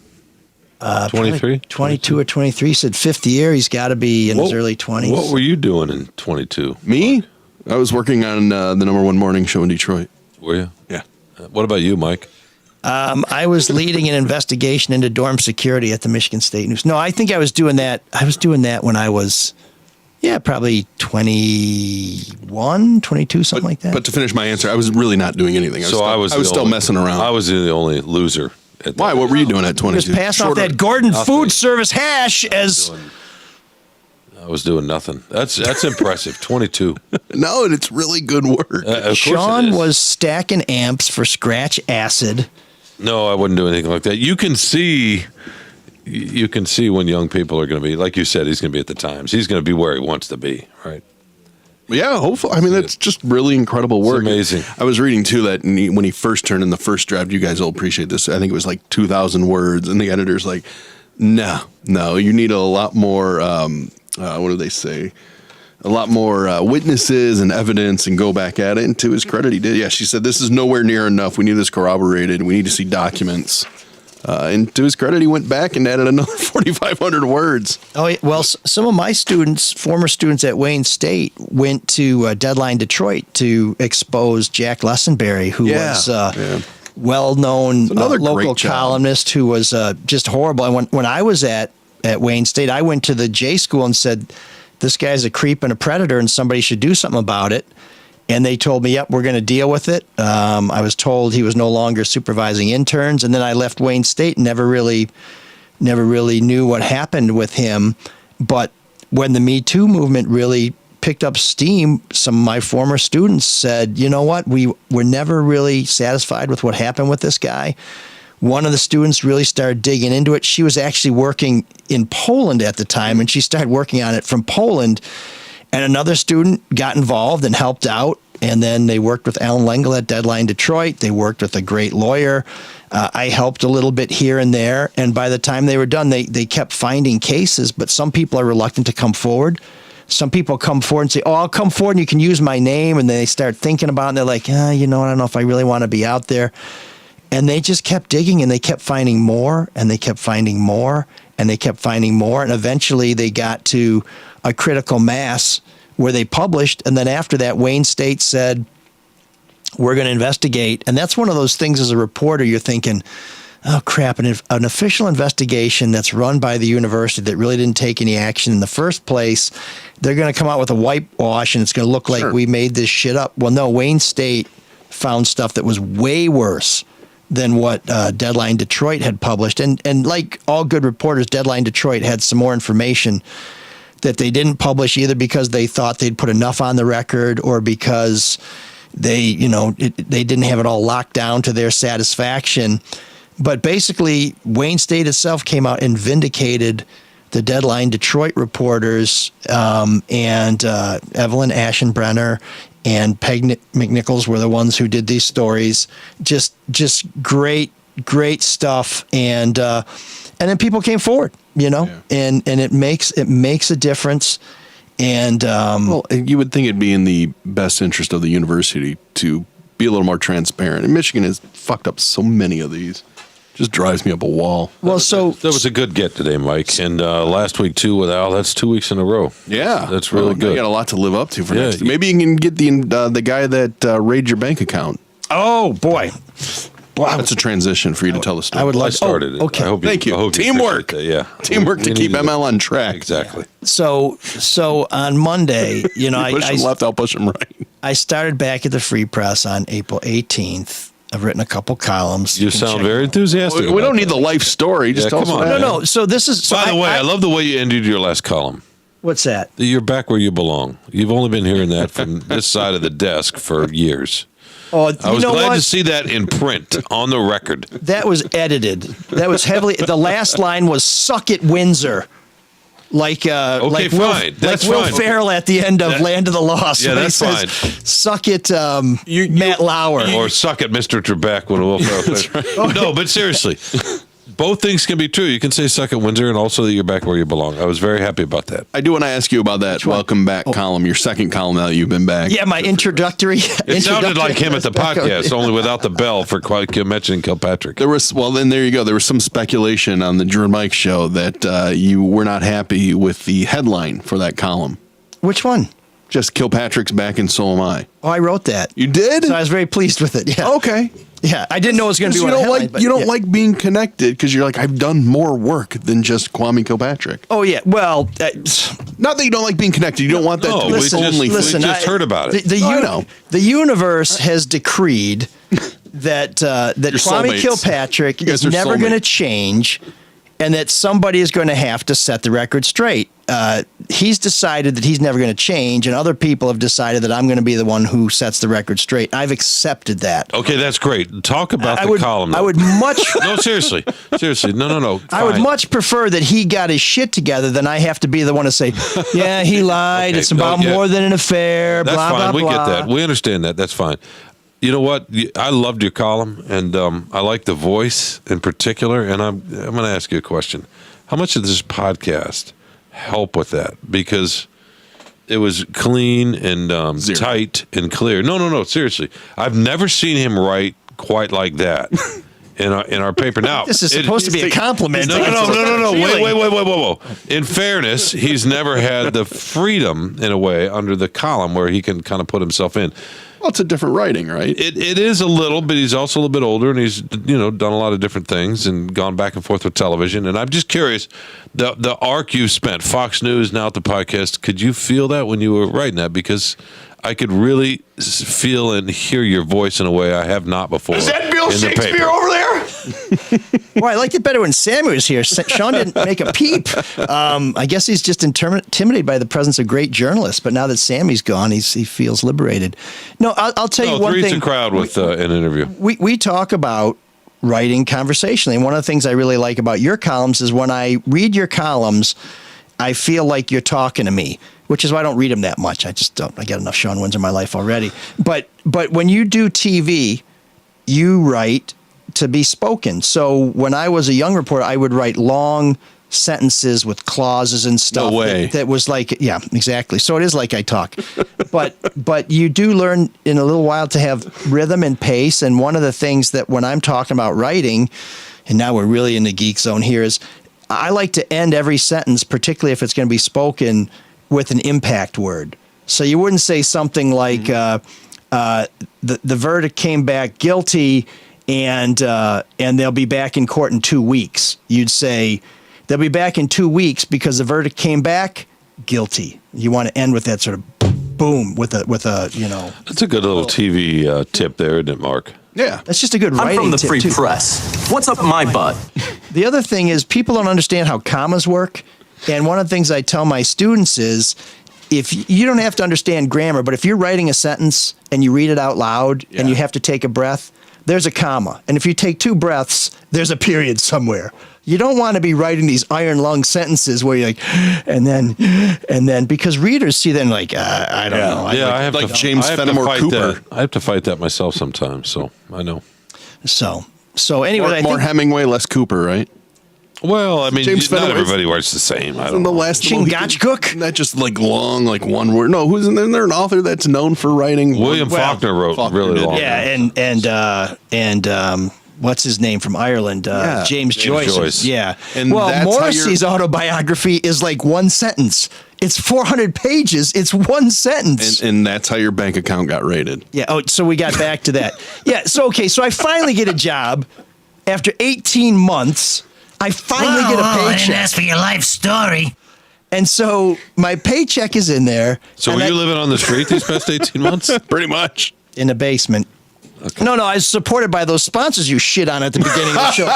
J: 23?
F: 22 or 23. Said fifth year. He's got to be in his early 20s.
J: What were you doing in 22?
H: Me? I was working on the #1 morning show in Detroit.
J: Were you?
H: Yeah.
J: What about you, Mike?
F: I was leading an investigation into dorm security at the Michigan State News. No, I think I was doing that. I was doing that when I was, probably 21, 22, something like that.
H: But to finish my answer, I was really not doing anything. I was still messing around.
J: I was the only loser.
H: Why? What were you doing at 22?
F: Just passing off that Gordon Food Service hash as...
J: I was doing nothing. That's impressive. 22.
H: No, and it's really good work.
F: Sean was stacking amps for Scratch Acid.
J: No, I wouldn't do anything like that. You can see when young people are going to be, like you said, he's going to be at the Times. He's going to be where he wants to be, right?
H: Yeah, hopefully. I mean, that's just really incredible work.
J: It's amazing.
H: I was reading, too, that when he first turned in the first draft, you guys will appreciate this, I think it was like 2,000 words, and the editor's like, no, you need a lot more, what do they say? A lot more witnesses and evidence, and go back at it. And to his credit, he did. Yeah, she said, this is nowhere near enough. We need this corroborated. We need to see documents. And to his credit, he went back and added another 4,500 words.
F: Oh, well, some of my former students at Wayne State, went to Deadline Detroit to expose Jack Lessenberry, who was well-known local columnist who was just horrible. And when I was at Wayne State, I went to the J School and said, this guy's a creep and a predator and somebody should do something about it. And they told me, yep, we're going to deal with it. I was told he was no longer supervising interns. And then I left Wayne State and never really knew what happened with him. But when the Me Too movement really picked up steam, some of my former students said, you know what, we were never really satisfied with what happened with this guy. one of the students really started digging into it. She was actually working in Poland at the time, and she started working on it from Poland. And another student got involved and helped out. And then they worked with Alan Lengel at Deadline Detroit. They worked with a great lawyer. I helped a little bit here and there. And by the time they were done, they kept finding cases. But some people are reluctant to come forward. Some people come forward and say, oh, I'll come forward and you can use my name. And then they start thinking about it. And they're like, I don't know if I really want to be out there. And they just kept digging, and they kept finding more, and they kept finding more, and they kept finding more. And eventually they got to a critical mass where they published. And then after that, Wayne State said, we're going to investigate. And that's one of those things as a reporter, you're thinking, oh, crap, an official investigation that's run by the university that really didn't take any action in the first place, they're going to come out with a whitewash, and it's going to look like we made this shit up. Well, no, Wayne State found stuff that was way worse than what Deadline Detroit had published. And like all good reporters, Deadline Detroit had some more information that they didn't publish, either because they thought they'd put enough on the record or because they didn't have it all locked down to their satisfaction. But basically, Wayne State itself came out and vindicated the Deadline Detroit reporters, and Evelyn Aschenbrenner and Peg McNichols were the ones who did these stories. Just great stuff. And then people came forward, and it makes a difference. And
H: well, you would think it'd be in the best interest of the university to be a little more transparent. And Michigan has fucked up so many of these. Just drives me up a wall.
F: Well, so
J: that was a good get today, Mike, and last week too with Al. That's 2 weeks in a row.
H: Yeah,
J: that's really good.
H: You got a lot to live up to for next. Maybe you can get the guy that raided your bank account.
F: Oh boy,
H: that's a transition for you to tell the story.
F: I would like.
J: I started it.
F: Okay,
H: thank you. Teamwork. Teamwork to keep ML on track.
J: Exactly.
F: So on Monday,
H: push him left, I'll push him right.
F: I started back at the Free Press on April 18th. I've written a couple columns.
J: You sound very enthusiastic.
H: We don't need the life story. Just tell us.
F: No. So this is.
J: By the way, I love the way you ended your last column.
F: What's that?
J: You're back where you belong. You've only been hearing that from this side of the desk for years.
F: Oh,
J: I was glad to see that in print on the record.
F: That was edited. That was heavily. The last line was "Suck it, Windsor." Like Will Ferrell at the end of Land of the Lost.
J: Yeah, that's
F: fine. Suck it, Matt Lauer.
J: Or suck it, Mr. Trebek when Will Ferrell plays.
F: Right.
J: No, but seriously, both things can be true. You can say suck it, Windsor, and also that you're back where you belong. I was very happy about that.
H: I do want to ask you about that welcome back column, your second column now that you've been back.
F: Yeah, my introductory.
J: It sounded like him at the podcast, only without the bell for mentioning Kilpatrick.
H: There was there you go. There was some speculation on the Drew and Mike show that you were not happy with the headline for that column.
F: Which one?
H: Just Kilpatrick's back and so am I.
F: Oh, I wrote that.
H: You did?
F: So I was very pleased with it. Yeah.
H: Okay.
F: Yeah, I didn't know it was going to be.
H: You don't like being connected because you're like, I've done more work than just Kwame Kilpatrick.
F: Oh yeah, well,
H: not that you don't like being connected. You don't want that.
J: No,
H: to
J: we just heard about it.
F: The universe has decreed that Kwame Kilpatrick is never going to change, and that somebody is going to have to set the record straight. He's decided that he's never going to change, and other people have decided that I'm going to be the one who sets the record straight. I've accepted that.
J: Okay, that's great. Talk about the column.
F: I would much.
J: No, seriously, no.
F: I would much prefer that he got his shit together than I have to be the one to say, yeah, he lied.
J: Okay,
F: it's about more than an affair.
J: That's
F: blah,
J: fine.
F: blah,
J: We
F: blah.
J: get that. We understand that. That's fine. You know what? I loved your column, and I like the voice in particular. And I'm going to ask you a question. How much of this podcast help with that? Because it was clean and tight and clear. No. Seriously, I've never seen him write quite like that in our paper. Now
F: this is supposed to be a compliment.
J: No. Wait. In fairness, he's never had the freedom in a way under the column where he can kind of put himself in.
H: Well, it's a different writing, right?
J: It is a little, but he's also a little bit older, and he's done a lot of different things and gone back and forth with television. And I'm just curious, the arc you spent, Fox News, now at the podcast, could you feel that when you were writing that? Because I could really feel and hear your voice in a way I have not before.
A: Is that Bill Shakespeare over there?
F: Well, I liked it better when Sammy was here. Sean didn't make a peep. I guess he's just intimidated by the presence of great journalists. But now that Sammy's gone, he feels liberated. No, I'll tell you one thing.
J: Three's a crowd with an interview.
F: We talk about writing conversationally. And one of the things I really like about your columns is when I read your columns, I feel like you're talking to me, which is why I don't read them that much. I just don't. I got enough Sean Windsor in my life already. But when you do TV, you write to be spoken. So when I was a young reporter, I would write long sentences with clauses and stuff.
H: No way.
F: That was like, yeah, exactly. So it is like I talk. But you do learn in a little while to have rhythm and pace. And one of the things that when I'm talking about writing, and now we're really in the geek zone here, is I like to end every sentence, particularly if it's going to be spoken, with an impact word. So you wouldn't say something like the verdict came back guilty and they'll be back in court in 2 weeks. You'd say they'll be back in 2 weeks because the verdict came back guilty. You want to end with that sort of boom with a you know.
J: That's a good little TV tip there, isn't it, Mark?
H: Yeah.
F: That's just a good writing
L: I'm from the
F: tip,
L: free
F: too.
L: press. What's up my butt?
F: The other thing is people don't understand how commas work. And one of the things I tell my students is if you don't have to understand grammar, but if you're writing a sentence and you read it out loud and you have to take a breath, there's a comma. And if you take 2 breaths, there's a period somewhere. You don't want to be writing these iron lung sentences where you're like, and then because readers see them like, I don't know.
J: Yeah, I have
H: like
J: to,
H: James
J: I have to
H: Fenimore
J: fight
H: Cooper.
J: that. I have to fight that myself sometimes, so I know.
F: So anyway,
H: More Hemingway, less Cooper, right?
J: Well, I mean,
H: James
J: not
H: Fenimore-
J: everybody writes the same. I
H: Isn't
J: don't
H: the
J: know.
H: last
F: Chingachgook?
H: Not just like long, like one word. No, who's in there? An author that's known for writing.
J: William Faulkner wrote
H: Faulkner
J: really
H: did.
J: long.
F: Yeah, and what's his name from Ireland? James Joyce. Yeah.
H: And
F: well,
H: that's how
F: Morrissey's autobiography is like one sentence. It's 400 pages. It's one sentence.
H: And that's how your bank account got raided.
F: Yeah. Oh, so we got back to that. Yeah. So, okay. So I finally get a job after 18 months. I finally get a paycheck.
M: I didn't ask for your life story.
F: And so my paycheck is in there.
J: So
F: and
J: were you living on the street these past 18 months?
H: Pretty much.
F: In the basement. Okay. No, I was supported by those sponsors you shit on at the beginning of the show.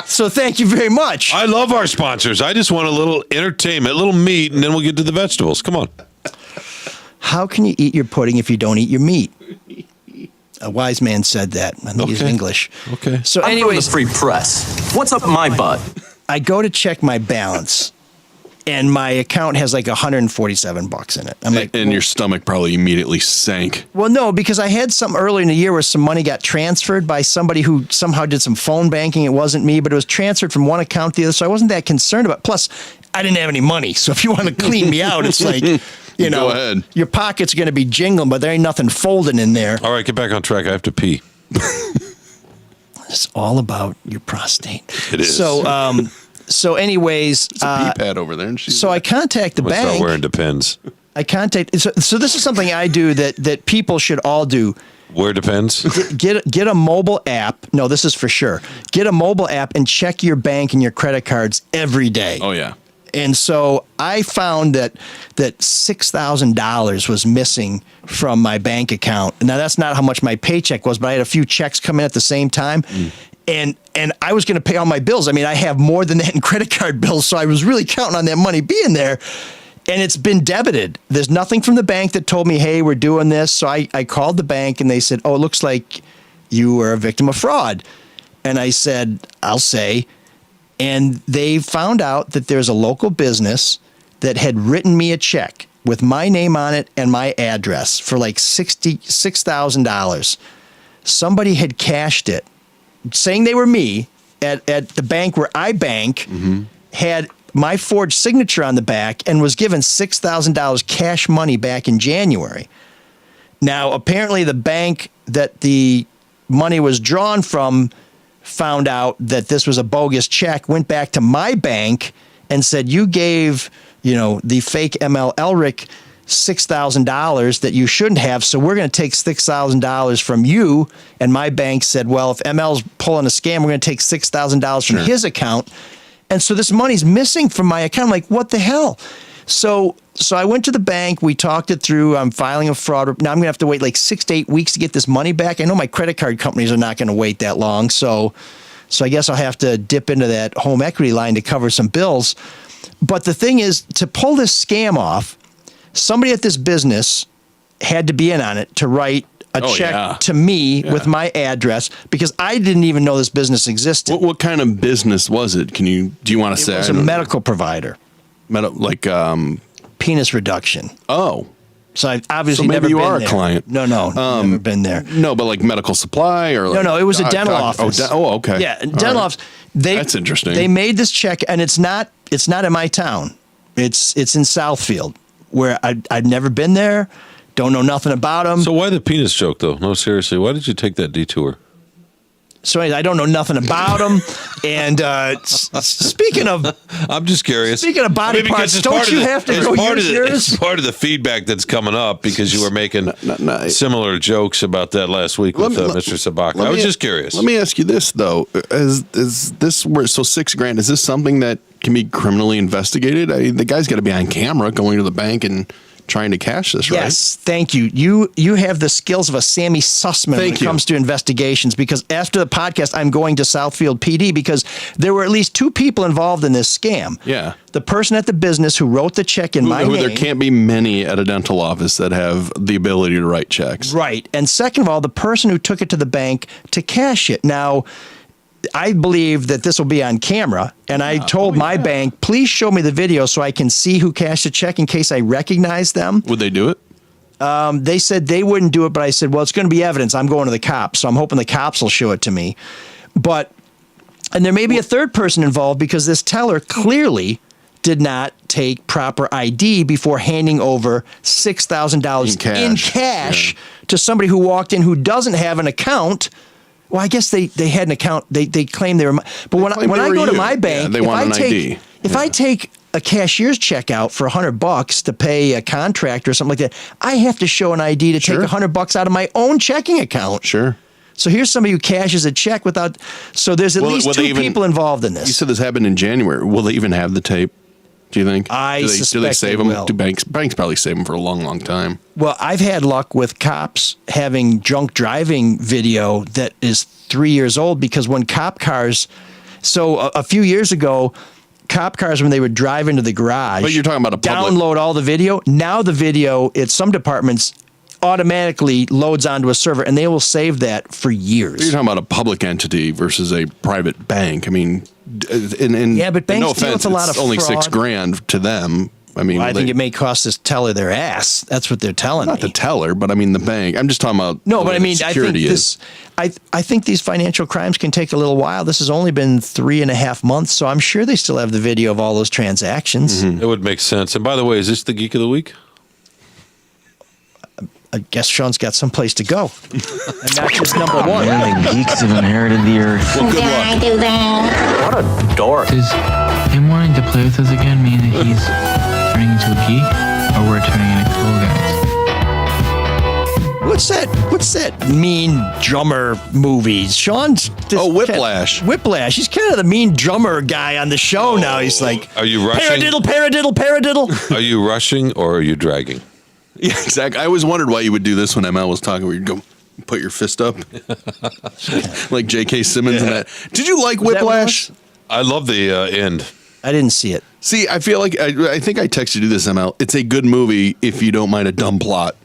F: So thank you very much.
J: I love our sponsors. I just want a little entertainment, a little meat, and then we'll get to the vegetables. Come on.
F: How can you eat your pudding if you don't eat your meat? A wise man said that. I think he's English.
J: Okay.
F: So
L: I'm
F: anyways,
L: from the free press. What's up my butt?
F: I go to check my balance, and my account has like $147 in it. I'm like,
H: And your stomach probably immediately sank.
F: well, no, because I had some earlier in the year where some money got transferred by somebody who somehow did some phone banking. It wasn't me, but it was transferred from one account to the other, so I wasn't that concerned about it. Plus, I didn't have any money, so if you want to clean me out, it's like, you know,
H: Go ahead.
F: your pocket's going to be jingling, but there ain't nothing folding in there.
J: All right, get back on track. I have to pee.
F: It's all about your prostate.
J: It is.
F: So anyways,
H: It's a pee pad over there. And she's
F: so I contact the
J: I'm gonna start
F: bank.
J: wearing Depends.
F: So this is something I do that people should all do.
J: Where Depends?
F: Get a mobile app. No, this is for sure. Get a mobile app and check your bank and your credit cards every day.
H: Oh, yeah.
F: And so I found that $6,000 was missing from my bank account. Now that's not how much my paycheck was, but I had a few checks come in at the same time. And I was going to pay all my bills. I mean, I have more than that in credit card bills, so I was really counting on that money being there. And it's been debited. There's nothing from the bank that told me, hey, we're doing this. So I called the bank and they said, oh, it looks like you were a victim of fraud. And I said, I'll say. And they found out that there's a local business that had written me a check with my name on it and my address for like $6,000. Somebody had cashed it, saying they were me, at the bank where I bank, had my forged signature on the back and was given $6,000 cash money back in January. Now, apparently the bank that the money was drawn from found out that this was a bogus check, went back to my bank and said, you gave, the fake ML Elric $6,000 that you shouldn't have, so we're going to take $6,000 from you. And my bank said, well, if ML's pulling a scam, we're going to take $6,000 from his account. And so this money's missing from my account. I'm like, what the hell? So I went to the bank. We talked it through. I'm filing a fraud. Now I'm going to have to wait like 6 to 8 weeks to get this money back. I know my credit card companies are not going to wait that long. So I guess I'll have to dip into that home equity line to cover some bills. But the thing is, to pull this scam off, somebody at this business had to be in on it to write a
H: Oh,
F: check
H: yeah.
F: to me with my address because I didn't even know this business existed.
H: What kind of business was it? Do you want to say?
F: It was a medical provider. Penis reduction.
H: Oh.
F: So I've obviously
H: So maybe
F: never
H: you
F: been
H: are a
F: there.
H: client.
F: No, never been there.
H: No, but like medical supply or
F: No, it was a dental
H: doc-
F: office.
H: Oh, okay.
F: Yeah,
H: All
F: dental
H: right.
F: office. That's
H: interesting.
F: They made this check, and it's not in my town. It's in Southfield, where I'd never been there. Don't know nothing about them.
J: So why the penis joke, though? No, seriously, why did you take that detour?
F: So anyways, I don't know nothing about them. And speaking of,
J: I'm just curious.
F: Speaking of body
J: because
F: parts,
J: it's
F: don't
J: part of
F: you
J: the-
F: have to
J: it's
F: go
J: part
F: use
J: of the,
F: yours?
J: It's part of the feedback that's coming up because you were making similar jokes about that last week with Mr. Sabaka. I was just curious.
H: Let me ask you this though: is this where so $6,000? Is this something that can be criminally investigated? The guy's got to be on camera going to the bank and trying to cash this, right?
F: Yes, thank you. You have the skills of a Sammy Sussman when it comes to investigations, because after the podcast, I'm going to Southfield PD because there were at least 2 people involved in this scam.
H: Yeah.
F: The person at the business who wrote the check in my name.
H: There can't be many at a dental office that have the ability to write checks.
F: Right. And second of all, the person who took it to the bank to cash it. Now, I believe that this will be on camera, and I told my bank, please show me the video so I can see who cashed the check in case I recognize them.
H: Would they do it?
F: They said they wouldn't do it, but I said, well, it's going to be evidence. I'm going to the cops, so I'm hoping the cops will show it to me. And there may be a third person involved because this teller clearly did not take proper ID before handing over $6,000 in cash to somebody who walked in who doesn't have an account. Well, I guess they had an account. They claimed they were. But when I go to my bank,
H: they want an ID.
F: If I take a cashier's check out for $100 to pay a contractor or something like that, I have to show an ID to take $100 out of my own checking account.
H: Sure.
F: So here's somebody who cashes a check without. So there's at least 2 people involved in this.
H: You said this happened in January. Will they even have the tape? Do you think?
F: I
H: do they
F: suspect
H: save
F: they
H: them?
F: will.
H: Do banks probably save them for a long, long time?
F: Well, I've had luck with cops having drunk driving video that is 3 years old because when cop cars, so a few years ago, cop cars, when they would drive into the garage,
H: But you're talking about a public.
F: download all the video. Now the video at some departments automatically loads onto a server, and they will save that for years.
H: You're talking about a public entity versus a private bank. I mean,
F: Yeah, but banks
H: no
F: deal
H: offense,
F: with a lot
H: it's
F: of
H: only
F: fraud.
H: $6,000 to them. I mean,
F: Well, I think it may cost this teller their ass. That's what they're telling
H: not
F: me.
H: the teller, but I mean the bank. I'm just talking about
F: No,
H: the
F: but
H: way
F: I
H: the
F: mean, I think
H: security is.
F: I think these financial crimes can take a little while. This has only been 3.5 months, so I'm sure they still have the video of all those transactions.
J: It would make sense. And by the way, is this the Geek of the Week?
F: I guess Sean's got someplace to go, and that's his number one.
N: Man, the geeks have inherited the earth.
H: Well, good luck.
L: What a dork.
N: Does him wanting to play with us again mean that he's turning into a geek, or we're turning into cool guys?
F: What's that mean drummer movies? Sean's
H: Whiplash.
F: Whiplash. He's kind of the mean drummer guy on the show now. He's like,
J: Are you rushing?
F: paradiddle.
J: Are you rushing or are you dragging?
H: Yeah, exactly. I always wondered why you would do this when ML was talking, where you'd go put your fist up, like J.K. Simmons and that. Did you like Whiplash?
J: I love the end.
F: I didn't see it.
H: See, I feel like I think I texted you this, ML. It's a good movie if you don't mind a dumb plot.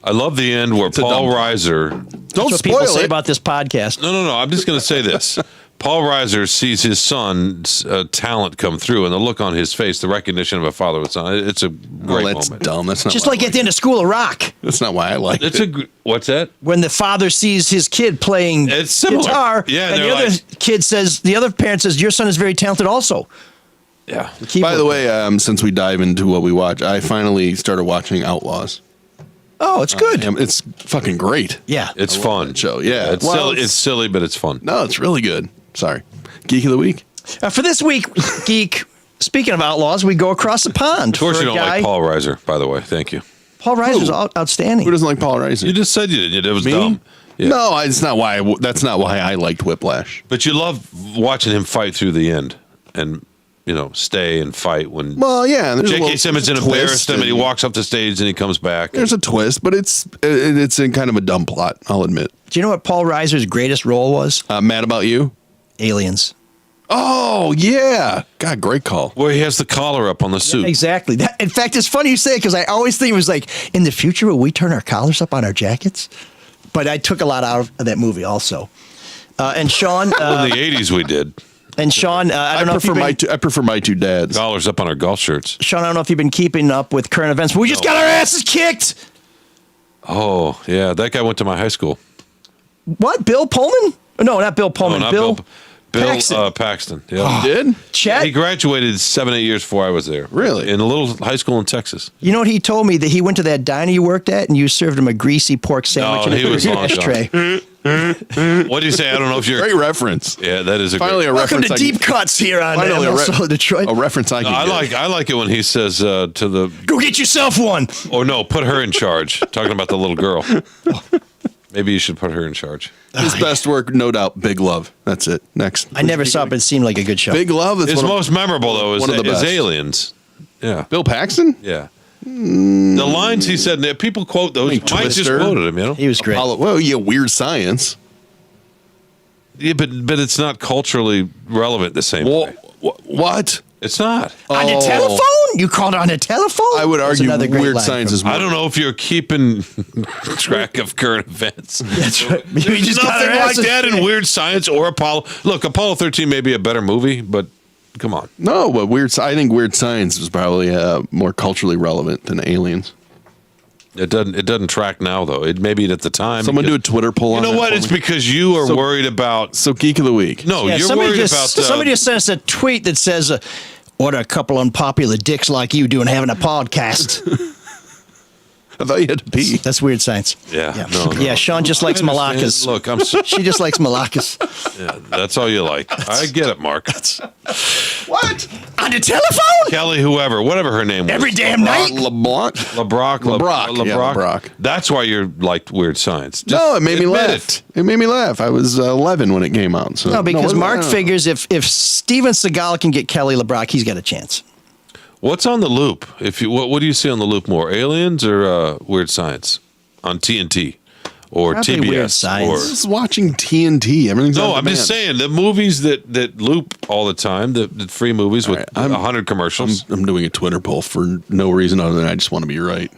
J: I love the end where Paul Reiser.
H: Don't
F: That's what
H: spoil
F: people say
H: it.
F: about this podcast.
J: No. I'm just going to say this. Paul Reiser sees his son's talent come through, and the look on his face, the recognition of a father with son. It's a great
H: that's
J: moment.
H: dumb. That's not
F: Just
H: why
F: like
H: I
F: at the end of School of Rock,
H: That's not why I like
J: It's
H: it.
J: what's that?
F: when the father sees his kid playing
J: It's similar.
F: guitar,
J: Yeah,
F: and
J: they're
F: the other
J: like-
F: kid says, the other parent says, your son is very talented also.
J: Yeah.
H: By the way, since we dive into what we watch, I finally started watching Outlaws.
F: Oh, it's good.
H: It's fucking great.
F: Yeah.
J: It's fun.
H: Show, yeah.
J: It's silly. It's silly, but it's fun.
H: No, it's really good. Sorry. Geek of the Week.
F: For this week, Geek, speaking of outlaws, we go across the pond.
J: Of course,
F: for
J: you
F: a
J: don't
F: guy.
J: like Paul Reiser, by the way. Thank you.
F: Paul Reiser's
H: Who?
F: outstanding.
H: Who doesn't like Paul Reiser?
J: You just said you did. It was
H: Me?
J: dumb. Yeah.
H: No, it's not why. That's not why I liked Whiplash.
J: But you love watching him fight through the end and, stay and fight when
H: Well, yeah. there's a
J: J.K.
H: little-
J: Simmons
H: there's a
J: embarrassed
H: twist
J: him and he
H: and
J: walks up the stage and he comes back.
H: There's a twist, but it's in kind of a dumb plot. I'll admit.
F: Do you know what Paul Reiser's greatest role was?
H: Mad About You.
F: Aliens.
H: Oh, yeah. God, great call.
J: Where he has the collar up on the suit.
F: Exactly. In fact, it's funny you say it because I always think it was like, in the future, will we turn our collars up on our jackets? But I took a lot out of that movie also. And Sean...
J: in the 80s we did.
F: And Sean, I don't know if you've been...
H: I prefer my two dads.
J: Collars up on our golf shirts.
F: Sean, I don't know if you've been keeping up with current events, but we just got our asses kicked.
J: Oh, yeah. That guy went to my high school.
F: What? Bill Pullman? No, not Bill Pullman.
J: No, not
F: Bill
J: Paxton.
F: Paxton.
J: Yeah.
H: He did?
F: Chet?
J: He graduated 7-8 years before I was there.
H: Really?
J: In a little high school in Texas.
F: You know what he told me? That he went to that diner you worked at and you served him a greasy pork sandwich
J: No, he was
F: in an
J: long
F: ashtray.
J: What do you say? I don't know if you're...
H: Great reference.
J: Yeah, that is a
H: Finally
J: great...
H: a
F: Welcome
H: reference.
F: to Deep Cuts here on MLSO Detroit.
H: A reference I can get.
J: I like it when he says to the...
F: Go get yourself one.
J: Or no, put her in charge. Talking about the little girl. Maybe you should put her in charge.
H: His best work, no doubt, Big Love. That's it. Next.
F: I never saw it, but it seemed like a good show.
H: Big Love.
J: His most memorable, though, is
H: one of the best.
J: Aliens. Yeah.
H: Bill Paxton?
J: Yeah. The lines he said, people quote those. Mike just
H: Twister.
J: quoted him, you know?
F: He was great.
H: Well, yeah, Weird Science.
J: Yeah, but it's not culturally relevant the same way.
H: What?
J: It's not.
F: On the telephone? You called on the telephone?
H: I would
F: That's
H: argue
F: another great
H: Weird
F: line
H: Science
F: from-
H: is more.
J: I don't know if you're keeping track of current events.
F: That's right. We
J: There's
F: just got
J: nothing
F: our
J: like
F: asses
J: that in
F: kicked.
J: Weird Science or Apollo. Look, Apollo 13 may be a better movie, but come on.
H: No, but I think Weird Science is probably more culturally relevant than Aliens.
J: It doesn't track now though. It maybe at the time.
H: Someone do a Twitter poll on
J: You know
H: that
J: what?
H: for
J: It's
H: me.
J: because you are worried about.
H: So Geek of the Week.
J: No,
F: Yeah,
J: you're
F: somebody
J: worried
F: just,
J: about.
F: somebody just sent us a tweet that says, what are a couple unpopular dicks like you doing having a podcast?
H: I thought you had to pee.
F: That's Weird Science.
J: Yeah.
F: Yeah, Sean just likes
J: I understand.
F: malakas.
J: Look,
F: She just likes malakas.
J: Yeah, that's all you like. I get it, Mark.
F: What? On the telephone?
J: Kelly, whatever her name was.
F: Every damn night?
H: LeBlanc?
J: LeBrock.
H: Yeah, LeBrock.
J: That's why you liked Weird Science. Just
H: No, it made me
J: admit
H: laugh. It made me laugh. I was 11 when it came out. So
F: No, because
H: wasn't
F: Mark
H: I?
F: figures if Steven Seagal can get Kelly LeBrock, he's got a chance.
J: What's on the loop? What do you see on the loop more? Aliens or Weird Science on TNT or
F: Probably
J: TBS?
F: Weird Science.
J: Or,
H: I was watching TNT. Everything's
J: no,
H: on
J: I'm just
H: demand.
J: saying the movies that loop all the time, the free movies with
H: All right,
J: 100 commercials.
H: I'm doing a Twitter poll for no reason other than I just want to be right.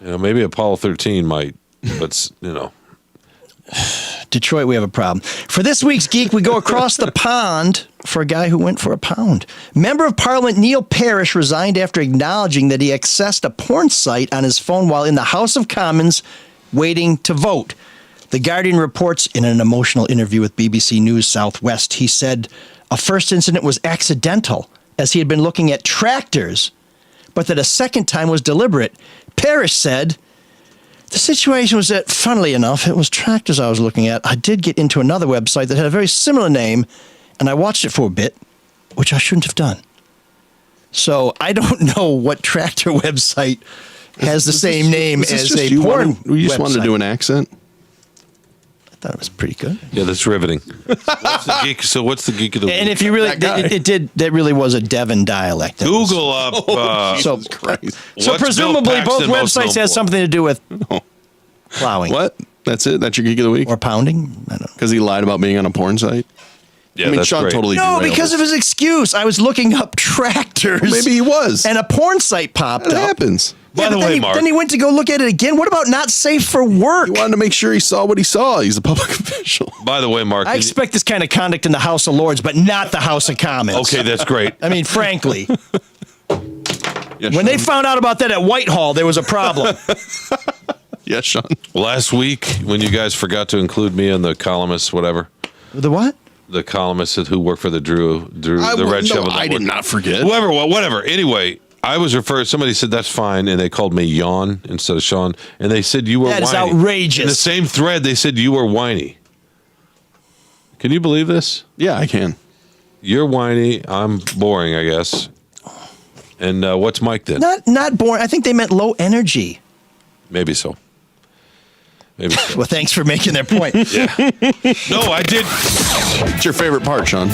J: Maybe Apollo 13 might, but
F: Detroit, we have a problem. For this week's Geek, we go across the pond for a guy who went for a pound. Member of Parliament Neil Parish resigned after acknowledging that he accessed a porn site on his phone while in the House of Commons waiting to vote. The Guardian reports in an emotional interview with BBC News Southwest, he said a first incident was accidental as he had been looking at tractors, but that a second time was deliberate. Parish said, the situation was that, funnily enough, it was tractors I was looking at. I did get into another website that had a very similar name, and I watched it for a bit, which I shouldn't have done. So I don't know what tractor website has the same name as a porn
H: You just wanted to
F: website.
H: do an accent?
F: I thought it was pretty good.
J: yeah, that's riveting. What's the geek of the week?
F: And if you really, that really was a Devon dialect. That was-
J: Google up.
F: So,
H: Christ.
F: so
J: what's
F: presumably
J: Bill
F: both
J: Paxton most known
F: websites have
J: for?
F: something to do with plowing
H: What? That's it? That's your Geek of the Week?
F: or pounding. I don't know.
H: Because he lied about being on a porn site?
J: Yeah,
H: I mean,
J: that's
H: Sean
J: great.
H: totally
F: No,
H: derailed
F: because
H: it.
F: of his excuse. I was looking up tractors.
H: Well, maybe he was.
F: And a porn site popped
H: That
F: up.
H: happens.
J: By
F: Yeah,
J: the
F: but
J: way,
F: then
J: Mark.
F: then he went to go look at it again. What about not safe for work?
H: He wanted to make sure he saw what he saw. He's a public official.
J: By the way, Mark.
F: I expect this kind of conduct in the House of Lords, but not the House of Commons.
J: Okay, that's great.
F: I mean, frankly,
H: Yes,
F: when they
H: Sean.
F: found out about that at Whitehall, there was a problem.
H: Yes, Sean.
J: Last week, when you guys forgot to include me in the columnists, whatever,
F: The what?
J: the columnists who work for the Drew the Red Shovel.
H: I did not forget.
J: Whoever, whatever. Anyway, I was referred. Somebody said that's fine, and they called me Yawn instead of Sean, and they said you were
F: That is
J: whiny.
F: outrageous.
J: In the same thread, they said you were whiny. Can you believe this?
H: Yeah, I can.
J: You're whiny. I'm boring, I guess. And what's Mike then?
F: Not boring. I think they meant low energy.
J: Maybe so. Maybe so.
F: Well, thanks for making their point.
J: Yeah. No, I did.
H: What's your favorite part, Sean?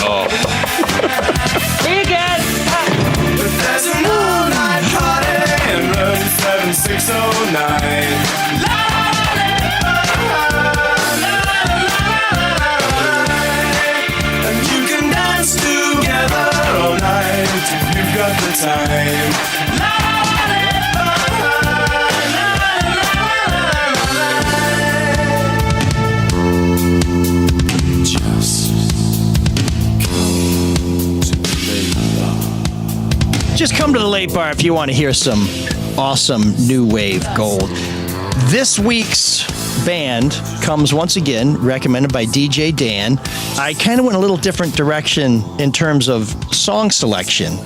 J: Oh.
O: There's an all-night party in room 7609. And you time.
F: Just come to the late bar if you want to hear some awesome new wave gold. This week's band comes once again recommended by DJ Dan. I kind of went a little different direction in terms of song selection,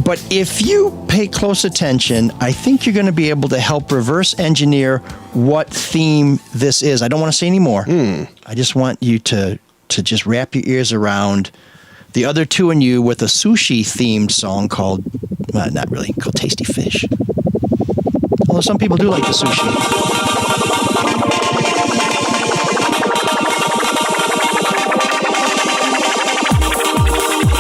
F: but if you pay close attention, I think you're going to be able to help reverse engineer what theme this is. I don't want to say any more. I just want you to just wrap your ears around the other two and you with a sushi-themed song called, not really, called Tasty Fish. Although some people do like the sushi.